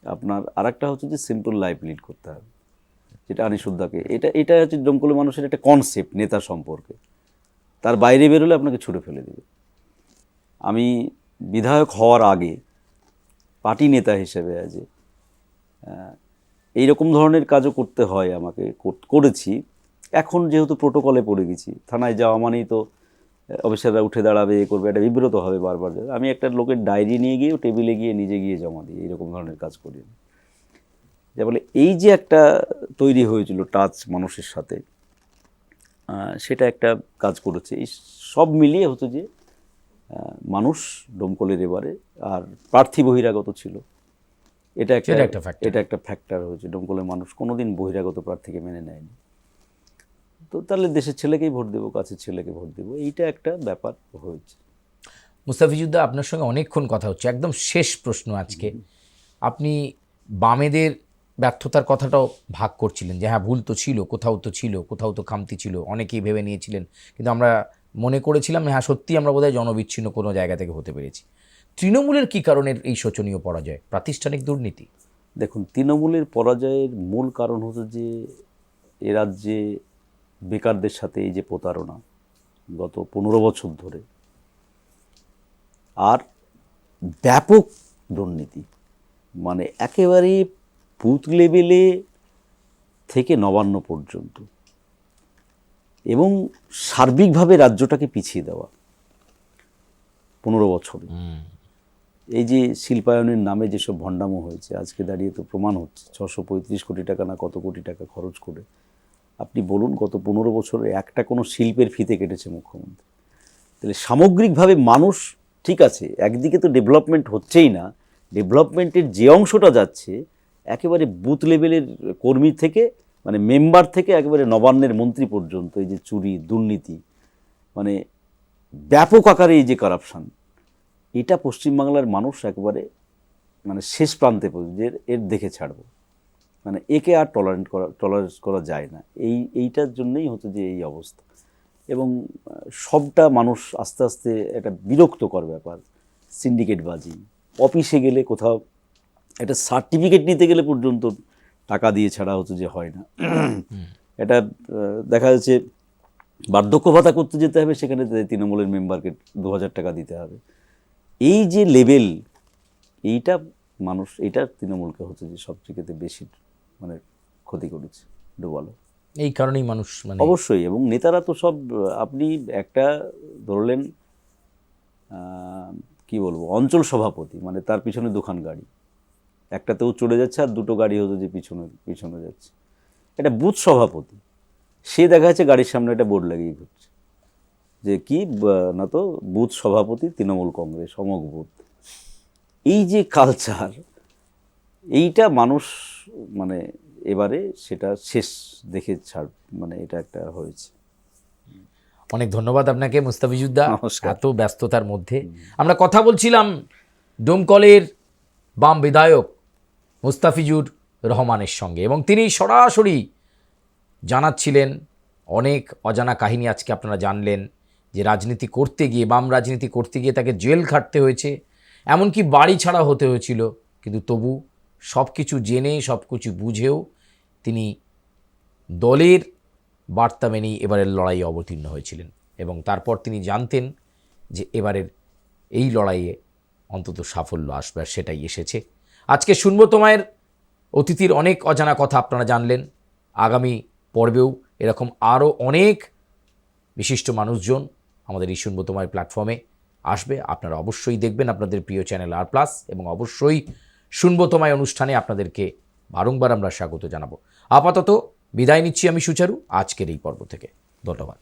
আপনার আরেকটা হচ্ছে যে সিম্পল লাইফ লিড করতে হবে, যেটা আনিসুদ্দাকে এটা হচ্ছে ডোমকলের মানুষের একটা কনসেপ্ট নেতা সম্পর্কে। তার বাইরে বেরোলে আপনাকে ছুড়ে ফেলে দেবে। আমি বিধায়ক হওয়ার আগে পার্টি নেতা হিসেবে এইরকম ধরনের কাজও করতে হয় আমাকে, করেছি। এখন যেহেতু প্রোটোকলে পড়ে গেছি, থানায় যাওয়া মানেই তো অফিসাররা উঠে দাঁড়াবে, করবে, একটা বিব্রত হবে বারবার। আমি একটা লোকের ডায়েরি নিয়ে গিয়েও টেবিলে গিয়ে নিজে গিয়ে জমা দিই, এইরকম ধরনের কাজ করি। যা বলে এই যে একটা তৈরি হয়েছিল টাচ মানুষের সাথে, সেটা একটা কাজ করেছে। এই সব মিলিয়ে হচ্ছে যে মানুষ ডোমকলের এবারে আর প্রার্থী বহিরাগত ছিল, এটা একটা ফ্যাক্টর হয়েছে। ডোমকলের মানুষ কোনোদিন বহিরাগত প্রার্থীকে মেনে নেয়নি। তো তাহলে দেশের ছেলেকেই ভোট দেবো, কাছের ছেলেকে ভোট দেবো, এইটা একটা ব্যাপার হয়েছে। মুস্তাফিজুদ্দা, আপনার সঙ্গে অনেকক্ষণ কথা হচ্ছে, একদম শেষ প্রশ্ন আজকে। আপনি বামেদের ব্যর্থতার কথাটাও ভাগ করছিলেন যে হ্যাঁ ভুল তো ছিল, কোথাও তো খামতি ছিল, অনেকেই ভেবে নিয়েছিলেন, কিন্তু আমরা মনে করেছিলাম হ্যাঁ সত্যি আমরা বোধহয় জনবিচ্ছিন্ন কোনো জায়গা থেকে হতে পেরেছি। তৃণমূলের কী কারণের এই শোচনীয় পরাজয়? প্রাতিষ্ঠানিক দুর্নীতি? দেখুন, তৃণমূলের পরাজয়ের মূল কারণ হচ্ছে যে এ রাজ্যে বেকারদের সাথে এই যে প্রতারণা গত 15 বছর ধরে, আর ব্যাপক দুর্নীতি, মানে একেবারে বুথ লেভেলে থেকে নবান্ন পর্যন্ত, এবং সার্বিকভাবে রাজ্যটাকে পিছিয়ে দেওয়া 15 বছরে। এই যে শিল্পায়নের নামে যেসব ভণ্ডামো হয়েছে, আজকে দাঁড়িয়ে তো প্রমাণ হচ্ছে 635 কোটি টাকা না কত কোটি টাকা খরচ করে। আপনি বলুন গত 15 বছরে একটা কোনো শিল্পের ফিতে কেটেছে মুখ্যমন্ত্রী? তাহলে সামগ্রিকভাবে মানুষ ঠিক আছে, একদিকে তো ডেভেলপমেন্ট হচ্ছেই না, ডেভেলপমেন্টের যে অংশটা যাচ্ছে একেবারে বুথ লেভেলের কর্মী থেকে, মানে মেম্বার থেকে একেবারে নবান্নের মন্ত্রী পর্যন্ত, এই যে চুরি দুর্নীতি, মানে ব্যাপক আকারে এই যে কারাপশান, এটা পশ্চিমবাংলার মানুষ একেবারে শেষ প্রান্তে পৌঁছে, এর দেখে ছাড়বো, একে আর টলারেন্স করা যায় না। এইটার জন্যই হচ্ছে যে এই অবস্থা। এবং সবটা মানুষ আস্তে আস্তে একটা বিরক্তকর ব্যাপার। সিন্ডিকেটবাজি, অফিসে গেলে কোথাও একটা সার্টিফিকেট নিতে গেলে পর্যন্ত টাকা দিয়ে ছাড়া হচ্ছে যে হয় না। এটা দেখা যাচ্ছে বার্ধক্য ভাতা করতে যেতে হবে, সেখানে তৃণমূলের মেম্বারকে 2000 টাকা দিতে হবে। এই যে লেভেল, এইটা তৃণমূলকে হচ্ছে যে সবচেয়ে বেশি ক্ষতি করেছে, ডোবালো। এই কারণেই মানুষ অবশ্যই। এবং নেতারা তো সব, আপনি একটা ধরলেন কি বলবো, অঞ্চল সভাপতি, তার পিছনে 2খান গাড়ি, একটাতেও চলে যাচ্ছে আর 2টো গাড়ি হচ্ছে যে পিছনে যাচ্ছে। এটা বুথ সভাপতি, সে দেখা যাচ্ছে গাড়ির সামনে একটা বোর্ড লাগিয়ে ঘুরছে যে কি না, তো বুথ সভাপতি তৃণমূল কংগ্রেস অমক বুথ। এই যে কালচার, এইটা মানুষ এবারে সেটা শেষ দেখে ছাড়, এটা একটা হয়েছে। অনেক ধন্যবাদ আপনাকে মুস্তাফিজুদ্দা, নমস্কার। এত ব্যস্ততার মধ্যে আমরা কথা বলছিলাম ডোমকলের বাম বিধায়ক মুস্তাফিজুর রহমানের সঙ্গে, এবং তিনি সরাসরি জানাচ্ছিলেন অনেক অজানা কাহিনী। আজকে আপনারা জানলেন যে রাজনীতি করতে গিয়ে, বাম রাজনীতি করতে গিয়ে তাকে জেল খাটতে হয়েছে, এমনকি বাড়ি ছাড়া হতে হয়েছিল, কিন্তু তবু সব কিছু জেনে, সব কিছু বুঝেও তিনি দলের বার্তা মেনেই এবারের লড়াইয়ে অবতীর্ণ হয়েছিলেন। এবং তারপর তিনি জানতেন যে এবারের এই লড়াইয়ে অন্তত সাফল্য আসবে, আর সেটাই এসেছে। আজকে শুনবো তোমার অতিথির অনেক অজানা কথা আপনারা জানলেন। আগামী পর্বেও এরকম আরও অনেক বিশিষ্ট মানুষজন আমাদের এই শুনবো তোমার প্ল্যাটফর্মে আসবে, আপনারা অবশ্যই দেখবেন আপনাদের প্রিয় চ্যানেল আর প্লাস, এবং অবশ্যই শুনবো তোমায় অনুষ্ঠানে আপনাদেরকে বারংবার আমরা স্বাগত জানাবো। আপাতত বিদায় নিচ্ছি আমি সুচারু আজকের এই পর্ব থেকে। ধন্যবাদ।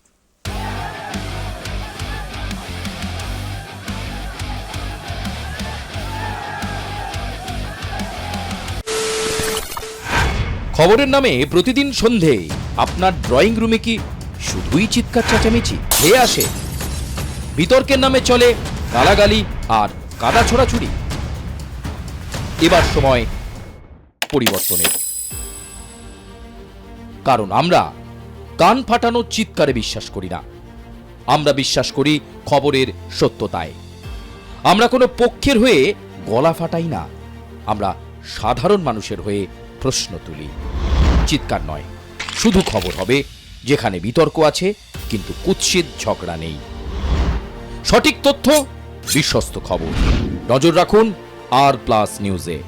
খবরের নামে প্রতিদিন সন্ধে আপনার ড্রয়িং রুমে কি শুধুই চিৎকার চেঁচামেচি? আসে বিতর্কের নামে চলে গালাগালি, আর কাদা ছোড়াছুড়ি? এবার সময় পরিবর্তনের, কারণ আমরা কান ফাটানো চিৎকারে বিশ্বাস করি না। আমরা বিশ্বাস করি খবরের সত্যতায়। আমরা কোনো পক্ষের হয়ে গলা ফাটাই না, আমরা সাধারণ মানুষের হয়ে প্রশ্ন তুলি। চিৎকার নয়, শুধু খবর হবে যেখানে বিতর্ক আছে কিন্তু কুৎসিত ঝগড়া নেই। সঠিক তথ্য, বিশ্বস্ত খবর। নজর রাখুন আর প্লাস নিউজে।